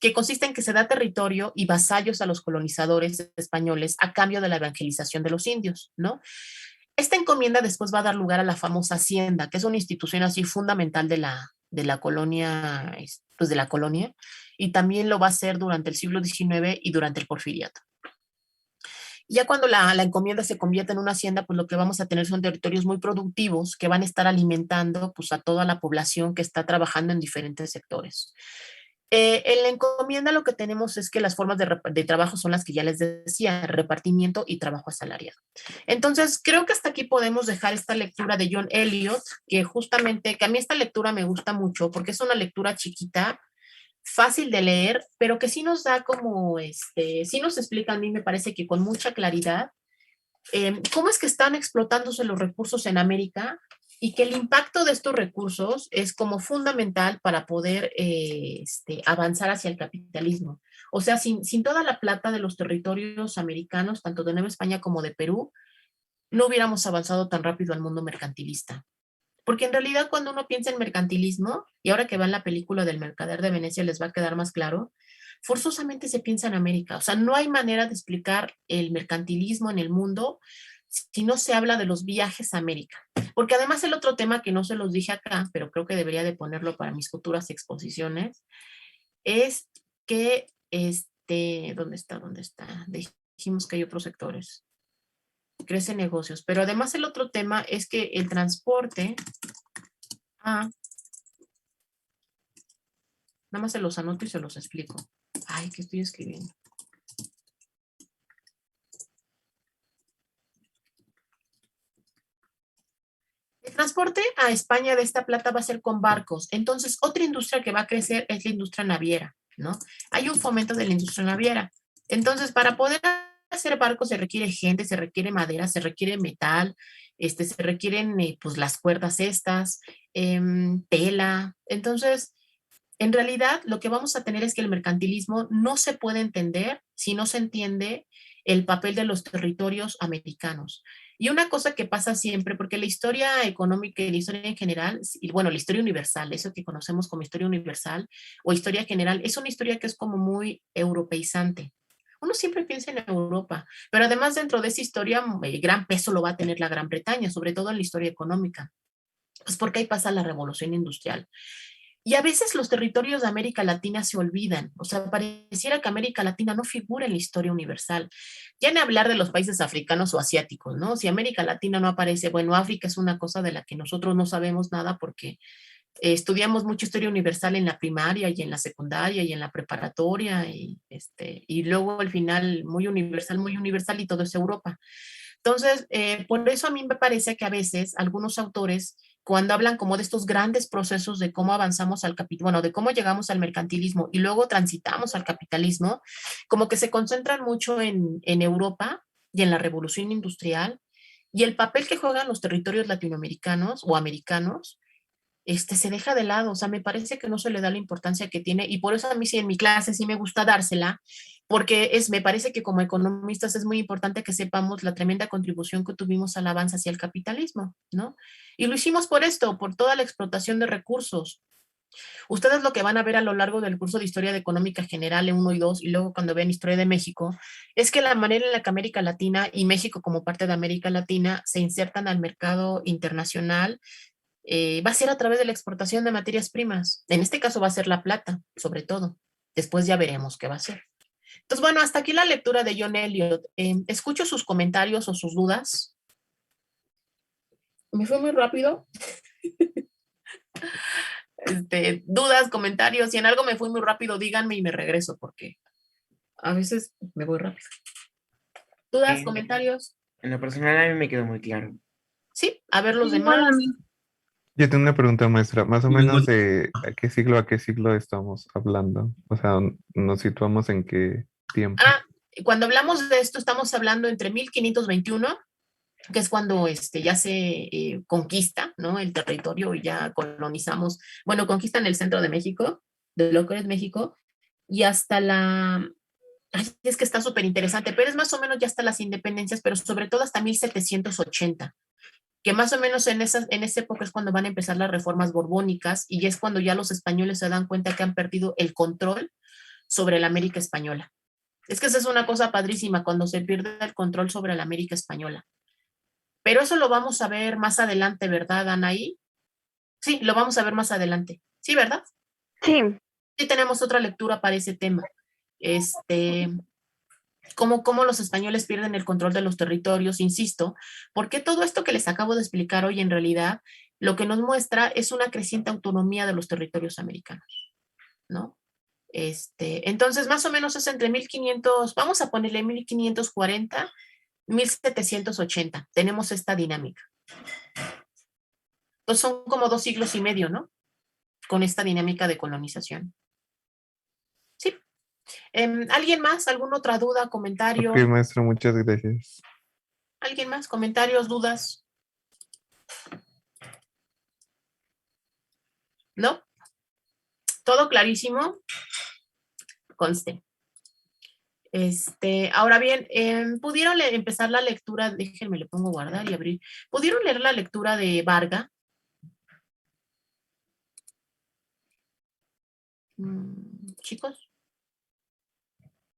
que consiste en que se da territorio y vasallos a los colonizadores españoles a cambio de la evangelización de los indios, ¿no? Esta encomienda después va a dar lugar a la famosa hacienda, que es una institución así fundamental de la colonia, pues de la colonia, y también lo va a hacer durante el siglo XIX y durante el Porfiriato. Ya cuando la encomienda se convierte en una hacienda, pues lo que vamos a tener son territorios muy productivos que van a estar alimentando pues a toda la población que está trabajando en diferentes sectores. En la encomienda lo que tenemos es que las formas de trabajo son las que ya les decía, repartimiento y trabajo asalariado. Entonces, creo que hasta aquí podemos dejar esta lectura de John Eliot, que justamente, que a mí esta lectura me gusta mucho porque es una lectura chiquita, fácil de leer, pero que sí nos da como, sí nos explica, a mí me parece que con mucha claridad, cómo es que están explotándose los recursos en América y que el impacto de estos recursos es como fundamental para poder avanzar hacia el capitalismo. O sea, sin toda la plata de los territorios americanos, tanto de Nueva España como de Perú, no hubiéramos avanzado tan rápido al mundo mercantilista. Porque en realidad cuando uno piensa en mercantilismo, y ahora que vean la película del Mercader de Venecia les va a quedar más claro, forzosamente se piensa en América. O sea, no hay manera de explicar el mercantilismo en el mundo si no se habla de los viajes a América. Porque además el otro tema que no se los dije acá, pero creo que debería de ponerlo para mis futuras exposiciones, es que, ¿dónde está? ¿Dónde está? Dijimos que hay otros sectores. Crece negocios. Pero además el otro tema es que el transporte, nada más se los anoto y se los explico. Ay, ¿qué estoy escribiendo? El transporte a España de esta plata va a ser con barcos. Entonces, otra industria que va a crecer es la industria naviera, ¿no? Hay un fomento de la industria naviera. Entonces, para poder hacer barcos se requiere gente, se requiere madera, se requiere metal, se requieren pues las cuerdas estas, tela. Entonces, en realidad, lo que vamos a tener es que el mercantilismo no se puede entender si no se entiende el papel de los territorios americanos. Y una cosa que pasa siempre, porque la historia económica y la historia en general, y bueno, la historia universal, eso que conocemos como historia universal o historia general, es una historia que es como muy europeizante. Uno siempre piensa en Europa, pero además dentro de esa historia, gran peso lo va a tener la Gran Bretaña, sobre todo en la historia económica. Pues porque ahí pasa la revolución industrial. Y a veces los territorios de América Latina se olvidan, o sea, pareciera que América Latina no figura en la historia universal. Ya ni hablar de los países africanos o asiáticos, ¿no? Si América Latina no aparece, bueno, África es una cosa de la que nosotros no sabemos nada porque estudiamos mucho historia universal en la primaria y en la secundaria y en la preparatoria y luego al final muy universal y todo es Europa. Entonces, por eso a mí me parece que a veces algunos autores, cuando hablan como de estos grandes procesos de cómo avanzamos al capitalismo, bueno, de cómo llegamos al mercantilismo y luego transitamos al capitalismo, como que se concentran mucho en Europa y en la revolución industrial y el papel que juegan los territorios latinoamericanos o americanos se deja de lado, o sea, me parece que no se le da la importancia que tiene y por eso a mí sí en mi clase sí me gusta dársela, porque me parece que como economistas es muy importante que sepamos la tremenda contribución que tuvimos al avance hacia el capitalismo, ¿no? Y lo hicimos por esto, por toda la explotación de recursos. Ustedes lo que van a ver a lo largo del curso de Historia de Económica General en 1 y 2 y luego cuando vean Historia de México, es que la manera en la que América Latina y México como parte de América Latina se insertan al mercado internacional va a ser a través de la exportación de materias primas. En este caso va a ser la plata, sobre todo. Después ya veremos qué va a ser. Entonces, bueno, hasta aquí la lectura de John Eliot. Escucho sus comentarios o sus dudas. Me fue muy rápido. Dudas, comentarios. Si en algo me fui muy rápido, díganme y me regreso porque a veces me voy rápido. ¿Dudas, comentarios? En lo personal a mí me quedó muy claro. Sí, a ver los Igual a demás. mí. Yo tengo una pregunta, maestra. Más o menos de a qué siglo estamos hablando. O sea, nos situamos en qué tiempo. Cuando hablamos de esto, estamos hablando entre 1521, que es cuando ya se conquista, ¿no? El territorio y ya colonizamos, bueno, conquistan el centro de México, de lo que es México, y hasta ay, es que está súper interesante, pero es más o menos ya hasta las independencias, pero sobre todo hasta 1780, que más o menos en esa época es cuando van a empezar las reformas borbónicas y es cuando ya los españoles se dan cuenta que han perdido el control sobre la América española. Es que esa es una cosa padrísima, cuando se pierde el control sobre la América española. Pero eso lo vamos a ver más adelante, ¿verdad, Anaí? Sí, lo vamos a ver más adelante. Sí, ¿verdad? Sí, Sí, tenemos otra lectura para ese tema. Cómo los españoles pierden el control de los territorios, insisto, porque todo esto que les acabo de explicar hoy en realidad lo que nos muestra es una creciente autonomía de los territorios americanos, ¿no? Entonces, más o menos es entre 1500, vamos a ponerle 1540, 1780. Tenemos esta dinámica. Entonces son como 2 siglos y medio, ¿no? Con esta dinámica de colonización. Sí. ¿Alguien más? ¿Alguna otra duda, comentario? Ok, maestra, muchas gracias. ¿Alguien ¿Alguien más? ¿Comentarios, dudas? ¿No? ¿Todo clarísimo? Conste. Ahora bien, ¿pudieron empezar la lectura? Déjenme, le pongo guardar y abrir. ¿Pudieron leer la lectura de Varga? Chicos,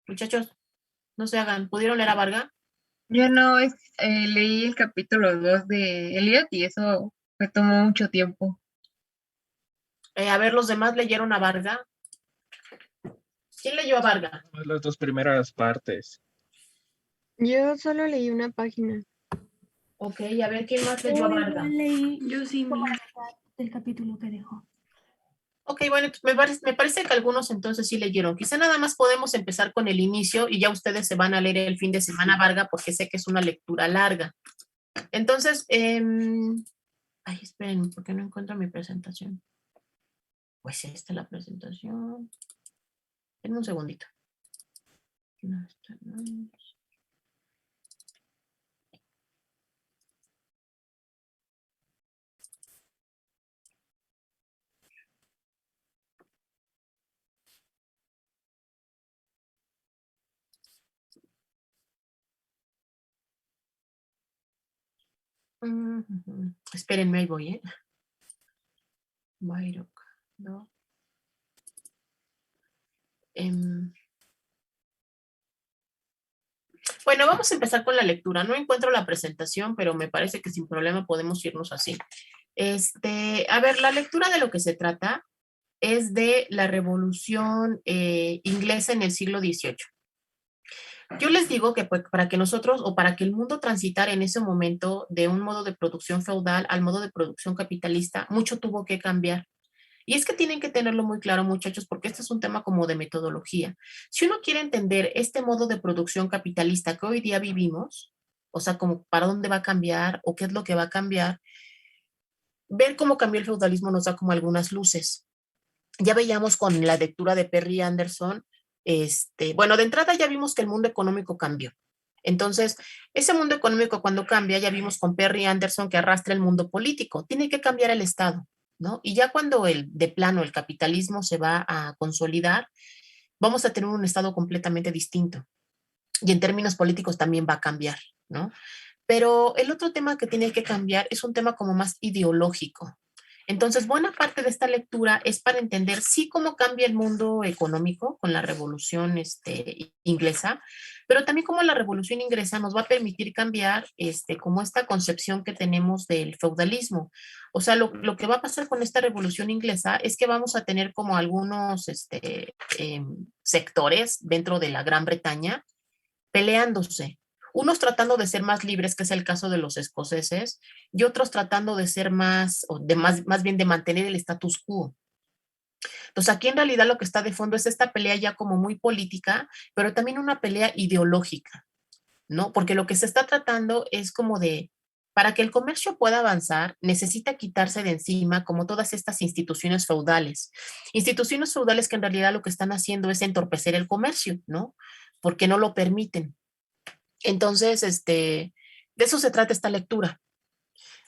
muchachos, no se hagan. ¿Pudieron leer a Varga? Yo no leí el capítulo 2 de Elliot y eso me tomó mucho tiempo. A ver, los demás leyeron a Varga. ¿Quién leyó a Varga? Las dos primeras partes. Yo solo leí una página. Ok, a ver, ¿quién más leyó a Varga? Yo sí, como la mitad del capítulo que dejó. Ok, bueno, me parece que algunos entonces sí leyeron. Quizá nada más podemos empezar con el inicio y ya ustedes se van a leer el fin de semana Varga porque sé que es una lectura larga. Entonces, ay, esperen, ¿por qué no encuentro mi presentación? Pues esta es la presentación. Denme un segundito. No, esta no es. Espérenme, ahí voy, ¿eh? Bayrock, ¿no? Bueno, vamos a empezar con la lectura. No encuentro la presentación, pero me parece que sin problema podemos irnos así. A ver, la lectura de lo que se trata es de la Revolución Inglesa en el siglo XVIII. Yo les digo que pues, para que nosotros o para que el mundo transitara en ese momento de un modo de producción feudal al modo de producción capitalista, mucho tuvo que cambiar. Y es que tienen que tenerlo muy claro, muchachos, porque este es un tema como de metodología. Si uno quiere entender este modo de producción capitalista que hoy día vivimos, o sea, como para dónde va a cambiar o qué es lo que va a cambiar, ver cómo cambió el feudalismo nos da como algunas luces. Ya veíamos con la lectura de Perry Anderson, bueno, de entrada ya vimos que el mundo económico cambió. Entonces, ese mundo económico cuando cambia, ya vimos con Perry Anderson que arrastra el mundo político. Tiene que cambiar el Estado, ¿no? Y ya cuando de plano el capitalismo se va a consolidar, vamos a tener un Estado completamente distinto. Y en términos políticos también va a cambiar, ¿no? Pero el otro tema que tiene que cambiar es un tema como más ideológico. Entonces, buena parte de esta lectura es para entender sí cómo cambia el mundo económico con la revolución inglesa, pero también cómo la revolución inglesa nos va a permitir cambiar como esta concepción que tenemos del feudalismo. O sea, lo que va a pasar con esta revolución inglesa es que vamos a tener como algunos sectores dentro de la Gran Bretaña peleándose, unos tratando de ser más libres, que es el caso de los escoceses, y otros tratando de ser más, o de más bien de mantener el status quo. Entonces aquí en realidad lo que está de fondo es esta pelea ya como muy política, pero también una pelea ideológica, ¿no? Porque lo que se está tratando es como de, para que el comercio pueda avanzar, necesita quitarse de encima como todas estas instituciones feudales. Instituciones feudales que en realidad lo que están haciendo es entorpecer el comercio, ¿no? Porque no lo permiten. Entonces, de eso se trata esta lectura,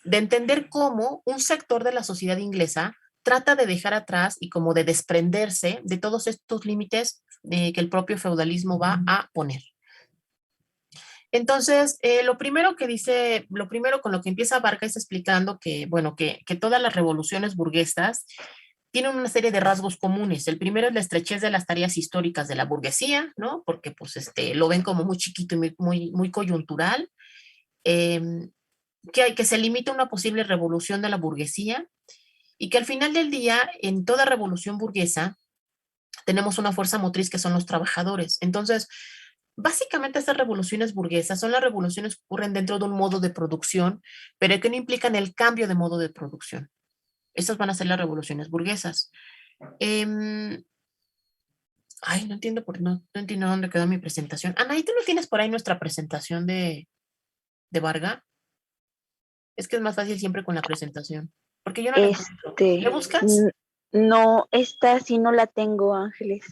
de entender cómo un sector de la sociedad inglesa trata de dejar atrás y como de desprenderse de todos estos límites que el propio feudalismo va a poner. Entonces, lo primero con lo que empieza Varga es explicando que, bueno, que todas las revoluciones burguesas tienen una serie de rasgos comunes. El primero es la estrechez de las tareas históricas de la burguesía, ¿no? Porque pues lo ven como muy chiquito y muy coyuntural. Que se limita a una posible revolución de la burguesía y que al final del día, en toda revolución burguesa, tenemos una fuerza motriz que son los trabajadores. Entonces, básicamente estas revoluciones burguesas son las revoluciones que ocurren dentro de un modo de producción, pero que no implican el cambio de modo de producción. Estas van a ser las revoluciones burguesas. Ay, no entiendo no entiendo dónde quedó mi presentación. Ana, ¿y tú no tienes por ahí nuestra presentación de Varga? Es que es más fácil siempre con la presentación. Porque yo no la encuentro. ¿Le buscas? No, esta sí no la tengo, Ángeles.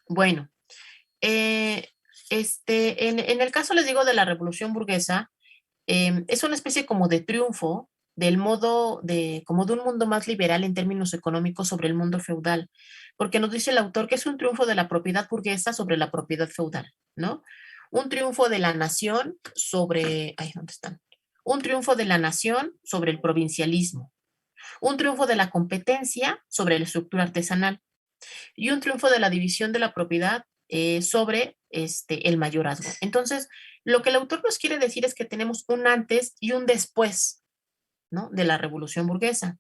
Bueno, en el caso les digo de la revolución burguesa, Es una especie como de triunfo del modo como de un mundo más liberal en términos económicos sobre el mundo feudal, porque nos dice el autor que es un triunfo de la propiedad burguesa sobre la propiedad feudal, ¿no? Un triunfo de la nación sobre, ay, ¿dónde están? Un triunfo de la nación sobre el provincialismo, un triunfo de la competencia sobre la estructura artesanal y un triunfo de la división de la propiedad sobre el mayorazgo. Entonces, lo que el autor nos quiere decir es que tenemos un antes y un después, ¿no? De la revolución burguesa.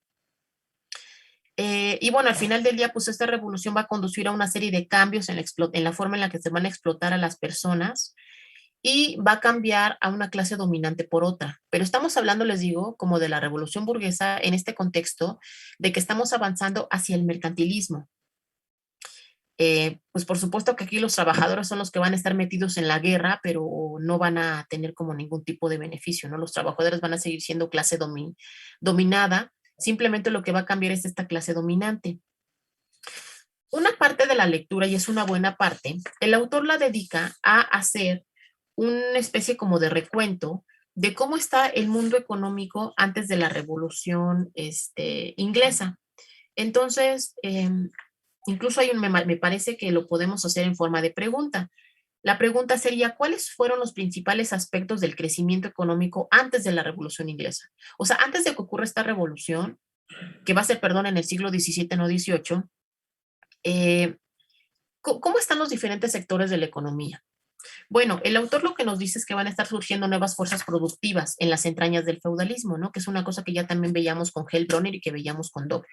Y bueno, al final del día, pues esta revolución va a conducir a una serie de cambios en la forma en la que se van a explotar a las personas y va a cambiar a una clase dominante por otra. Pero estamos hablando, les digo, como de la revolución burguesa en este contexto de que estamos avanzando hacia el mercantilismo. Pues por supuesto que aquí los trabajadores son los que van a estar metidos en la guerra, pero no van a tener como ningún tipo de beneficio, ¿no? Los trabajadores van a seguir siendo clase dominada, simplemente lo que va a cambiar es esta clase dominante. Una parte de la lectura, y es una buena parte, el autor la dedica a hacer una especie como de recuento de cómo está el mundo económico antes de la revolución inglesa. Entonces, incluso me parece que lo podemos hacer en forma de pregunta. La pregunta sería, ¿cuáles fueron los principales aspectos del crecimiento económico antes de la Revolución Inglesa? O sea, antes de que ocurra esta revolución, que va a ser, perdón, en el siglo XVII, no XVIII, ¿cómo están los diferentes sectores de la economía? Bueno, el autor lo que nos dice es que van a estar surgiendo nuevas fuerzas productivas en las entrañas del feudalismo, ¿no? Que es una cosa que ya también veíamos con Hellbronner y que veíamos con Dobb.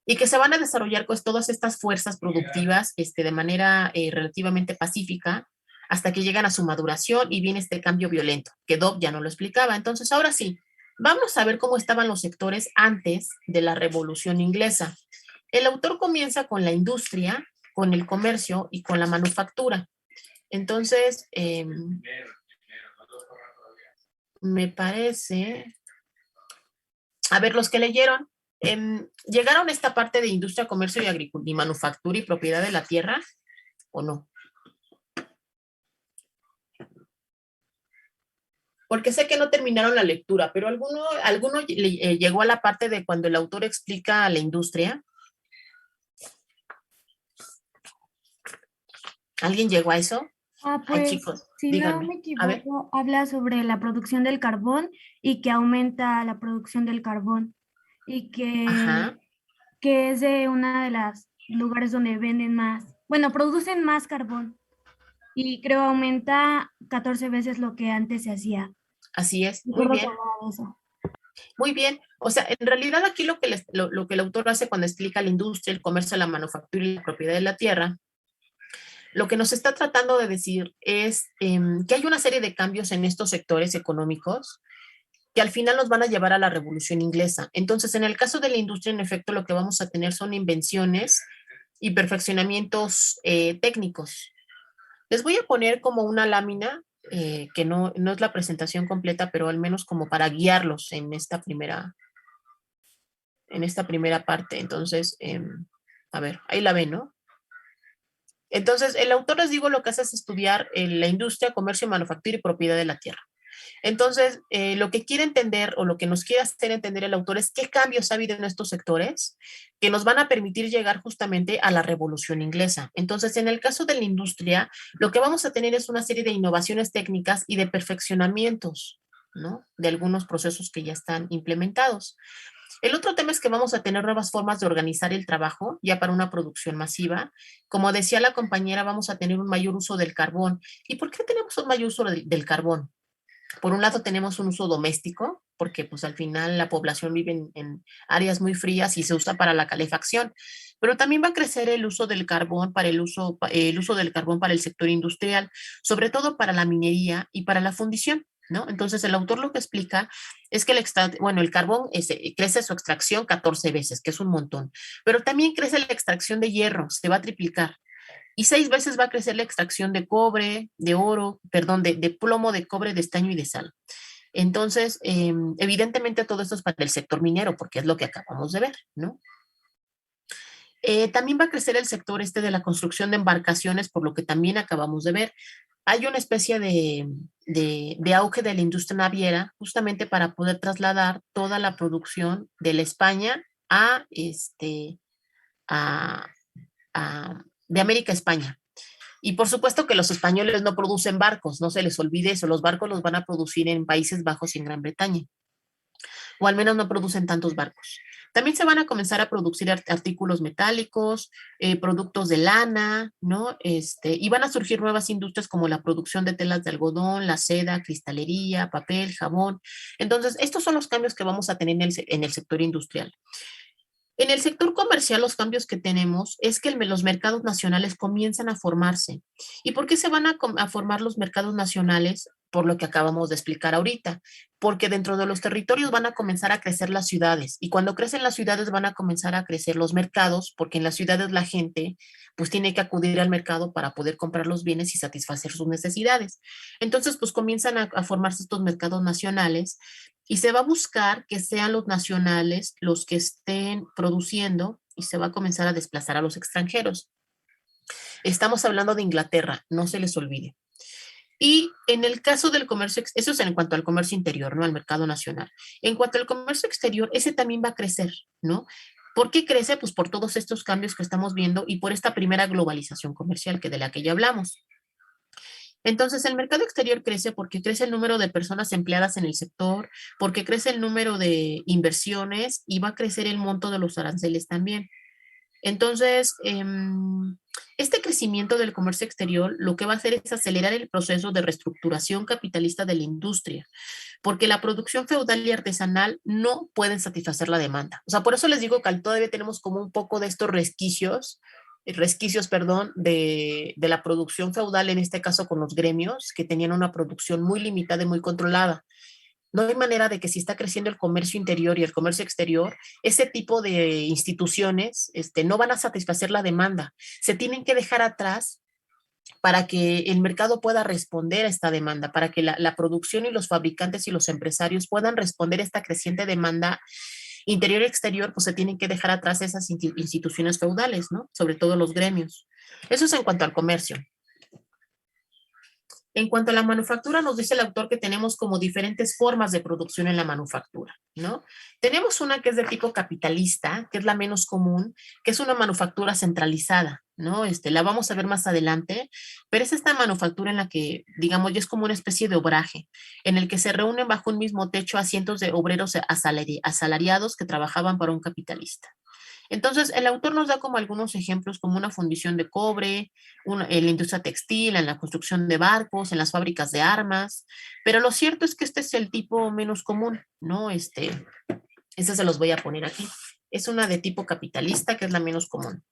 Y que se van a desarrollar pues todas estas fuerzas productivas de manera relativamente pacífica hasta que llegan a su maduración y viene este cambio violento, que Dobb ya no lo explicaba. Entonces, ahora sí, vamos a ver cómo estaban los sectores antes de la Revolución Inglesa. El autor comienza con la industria, con el comercio y con la manufactura. Entonces, me parece... A ver, los que leyeron, ¿llegaron a esta parte de industria, comercio y agricultura y manufactura y propiedad de la tierra o no? Porque sé que no terminaron la lectura, pero alguno llegó a la parte de cuando el autor explica la industria. ¿Alguien llegó a eso? Ay, Pues, chicos, si díganme. no me A ver. equivoco, habla sobre la producción del carbón y que aumenta la producción del carbón y Ajá. que es de una de las lugares donde venden más, bueno, producen más carbón y creo aumenta 14 veces lo que antes se hacía. Así es, muy Recuerdo que bien. hablaba de eso. Muy bien. O sea, en realidad aquí lo que el autor hace cuando explica la industria, el comercio, la manufactura y la propiedad de la tierra, lo que nos está tratando de decir es que hay una serie de cambios en estos sectores económicos que al final nos van a llevar a la Revolución Inglesa. Entonces, en el caso de la industria, en efecto, lo que vamos a tener son invenciones y perfeccionamientos técnicos. Les voy a poner como una lámina, que no es la presentación completa, pero al menos como para guiarlos en esta primera parte. Entonces, a ver, ahí la ven, ¿no? Entonces, el autor, les digo, lo que hace es estudiar la industria, comercio, manufactura y propiedad de la tierra. Entonces, lo que quiere entender o lo que nos quiere hacer entender el autor es qué cambios ha habido en estos sectores que nos van a permitir llegar justamente a la Revolución Inglesa. Entonces, en el caso de la industria, lo que vamos a tener es una serie de innovaciones técnicas y de perfeccionamientos, ¿no? De algunos procesos que ya están implementados. El otro tema es que vamos a tener nuevas formas de organizar el trabajo ya para una producción masiva. Como decía la compañera, vamos a tener un mayor uso del carbón. ¿Y por qué tenemos un mayor uso del carbón? Por un lado tenemos un uso doméstico, porque pues al final la población vive en áreas muy frías y se usa para la calefacción, pero también va a crecer el uso del carbón para el uso del carbón para el sector industrial, sobre todo para la minería y para la fundición, ¿no? Entonces el autor lo que explica es que el carbón crece su extracción 14 veces, que es un montón, pero también crece la extracción de hierro, se va a triplicar. Y 6 veces va a crecer la extracción de cobre, de oro, perdón, de plomo, de cobre, de estaño y de sal. Entonces, evidentemente todo esto es para el sector minero, porque es lo que acabamos de ver, ¿no? También va a crecer el sector de la construcción de embarcaciones, por lo que también acabamos de ver. hay una especie de auge de la industria naviera justamente para poder trasladar toda la producción de la España a, de América a España. Y por supuesto que los españoles no producen barcos, no se les olvide eso, los barcos los van a producir en Países Bajos y en Gran Bretaña, o al menos no producen tantos barcos. También se van a comenzar a producir artículos metálicos, productos de lana, ¿no? Y van a surgir nuevas industrias como la producción de telas de algodón, la seda, cristalería, papel, jabón. Entonces, estos son los cambios que vamos a tener en el sector industrial. En el sector comercial, los cambios que tenemos es que los mercados nacionales comienzan a formarse. ¿Y por qué se van a formar los mercados nacionales? Por lo que acabamos de explicar ahorita, porque dentro de los territorios van a comenzar a crecer las ciudades y cuando crecen las ciudades van a comenzar a crecer los mercados, porque en las ciudades la gente pues tiene que acudir al mercado para poder comprar los bienes y satisfacer sus necesidades. Entonces pues comienzan a formarse estos mercados nacionales y se va a buscar que sean los nacionales los que estén produciendo y se va a comenzar a desplazar a los extranjeros. Estamos hablando de Inglaterra, no se les olvide. Y en el caso del comercio, eso es en cuanto al comercio interior, ¿no? Al mercado nacional. En cuanto al comercio exterior, ese también va a crecer, ¿no? ¿Por qué crece? Pues por todos estos cambios que estamos viendo y por esta primera globalización comercial de la que ya hablamos. Entonces, el mercado exterior crece porque crece el número de personas empleadas en el sector, porque crece el número de inversiones y va a crecer el monto de los aranceles también. Entonces, este crecimiento del comercio exterior lo que va a hacer es acelerar el proceso de reestructuración capitalista de la industria, porque la producción feudal y artesanal no pueden satisfacer la demanda. O sea, por eso les digo que todavía tenemos como un poco de estos resquicios, de la producción feudal, en este caso con los gremios, que tenían una producción muy limitada y muy controlada. No hay manera de que si está creciendo el comercio interior y el comercio exterior, ese tipo de instituciones no van a satisfacer la demanda. Se tienen que dejar atrás para que el mercado pueda responder a esta demanda, para que la producción y los fabricantes y los empresarios puedan responder a esta creciente demanda interior y exterior, pues se tienen que dejar atrás esas instituciones feudales, ¿no? Sobre todo los gremios. Eso es en cuanto al comercio. En cuanto a la manufactura, nos dice el autor que tenemos como diferentes formas de producción en la manufactura, ¿no? Tenemos una que es de tipo capitalista, que es la menos común, que es una manufactura centralizada, ¿no? La vamos a ver más adelante, pero es esta manufactura en la que, digamos, ya es como una especie de obraje, en el que se reúnen bajo un mismo techo a cientos de obreros asalariados que trabajaban para un capitalista. Entonces, el autor nos da como algunos ejemplos, como una fundición de cobre, en la industria textil, en la construcción de barcos, en las fábricas de armas, pero lo cierto es que este es el tipo menos común, ¿no? Este se los voy a poner aquí. Es una de tipo capitalista, que es la menos común.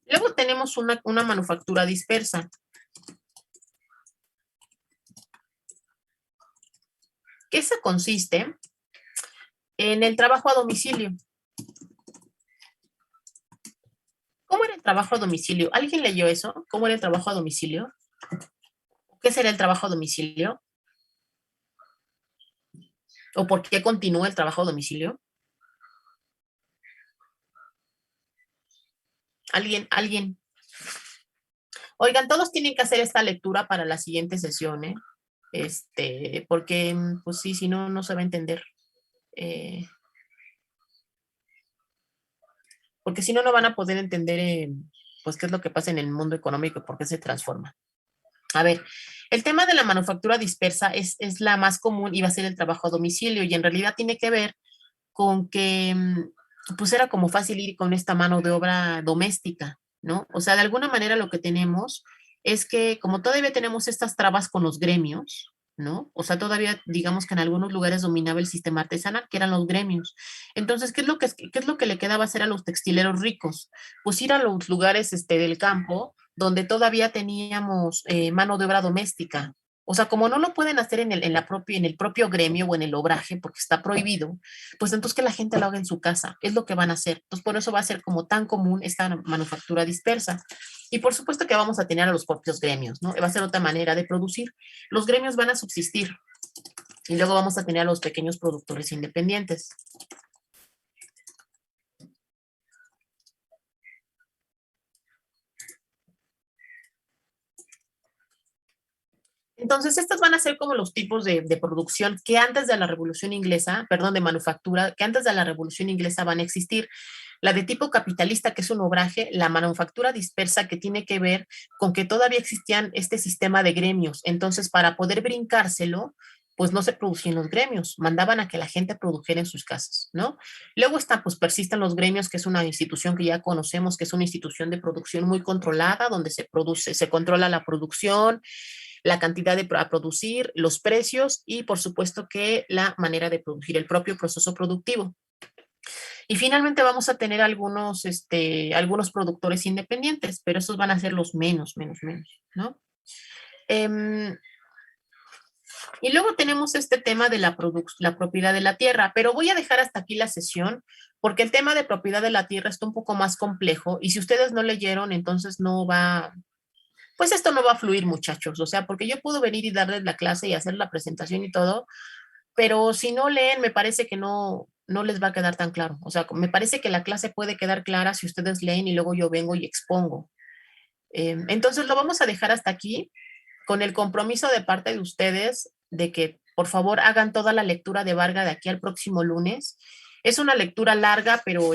Luego tenemos una manufactura dispersa. Que esa consiste en el trabajo a domicilio. ¿Cómo era el trabajo a domicilio? ¿Alguien leyó eso? ¿Cómo era el trabajo a domicilio? ¿Qué será el trabajo a domicilio? ¿O por qué continúa el trabajo a domicilio? ¿Alguien? Oigan, todos tienen que hacer esta lectura para la siguiente sesión, ¿eh? Porque, pues sí, si no, no se va a entender. Porque si no, no van a poder entender, pues, qué es lo que pasa en el mundo económico y por qué se transforma. A ver, el tema de la manufactura dispersa es la más común y va a ser el trabajo a domicilio y en realidad tiene que ver con que, pues, era como fácil ir con esta mano de obra doméstica, ¿no? O sea, de alguna manera lo que tenemos es que como todavía tenemos estas trabas con los gremios, ¿no? O sea, todavía digamos que en algunos lugares dominaba el sistema artesanal, que eran los gremios. Entonces, ¿qué es lo que le quedaba hacer a los textileros ricos? Pues ir a los lugares del campo donde todavía teníamos mano de obra doméstica. O sea, como no lo pueden hacer en el propio gremio o en el obraje porque está prohibido, pues entonces que la gente lo haga en su casa, es lo que van a hacer. Entonces, por eso va a ser como tan común esta manufactura dispersa. Y por supuesto que vamos a tener a los propios gremios, ¿no? Va a ser otra manera de producir. Los gremios van a subsistir y luego vamos a tener a los pequeños productores independientes. Entonces, estas van a ser como los tipos de producción que antes de la Revolución Inglesa, perdón, de manufactura, que antes de la Revolución Inglesa van a existir. La de tipo capitalista, que es un obraje, la manufactura dispersa, que tiene que ver con que todavía existían este sistema de gremios. Entonces, para poder brincárselo, pues no se producían los gremios, mandaban a que la gente produjera en sus casas, ¿no? Luego pues persisten los gremios, que es una institución que ya conocemos, que es una institución de producción muy controlada, donde se controla la producción, la cantidad a producir, los precios y por supuesto que la manera de producir, el propio proceso productivo. Y finalmente vamos a tener algunos productores independientes, pero esos van a ser los menos, ¿no? Y luego tenemos este tema de la propiedad de la tierra, pero voy a dejar hasta aquí la sesión porque el tema de propiedad de la tierra está un poco más complejo y si ustedes no leyeron, entonces pues esto no va a fluir, muchachos, o sea, porque yo puedo venir y darles la clase y hacer la presentación y todo, pero si no leen, me parece que no les va a quedar tan claro. O sea, me parece que la clase puede quedar clara si ustedes leen y luego yo vengo y expongo. Entonces lo vamos a dejar hasta aquí con el compromiso de parte de ustedes de que por favor hagan toda la lectura de Varga de aquí al próximo lunes. Es una lectura larga, pero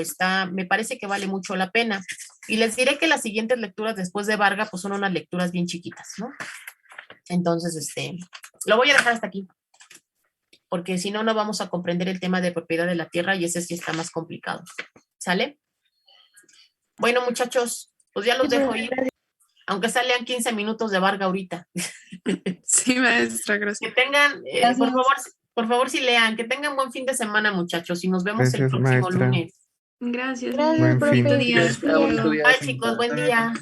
me parece que vale mucho la pena. Y les diré que las siguientes lecturas después de Varga pues son unas lecturas bien chiquitas, ¿no? Entonces, lo voy a dejar hasta aquí, porque si no, no vamos a comprender el tema de propiedad de la tierra y ese sí está más complicado. ¿Sale? Bueno, muchachos, pues ya los dejo ir, aunque salgan 15 minutos de Varga ahorita. Sí, maestra, gracias. Que tengan, por favor, si lean, que tengan buen fin de semana, muchachos, y nos vemos el Gracias, próximo maestra. lunes. Gracias. Gracias, Buen fin. profe. Buen día. Bonito día. Bye, chicos, buen día.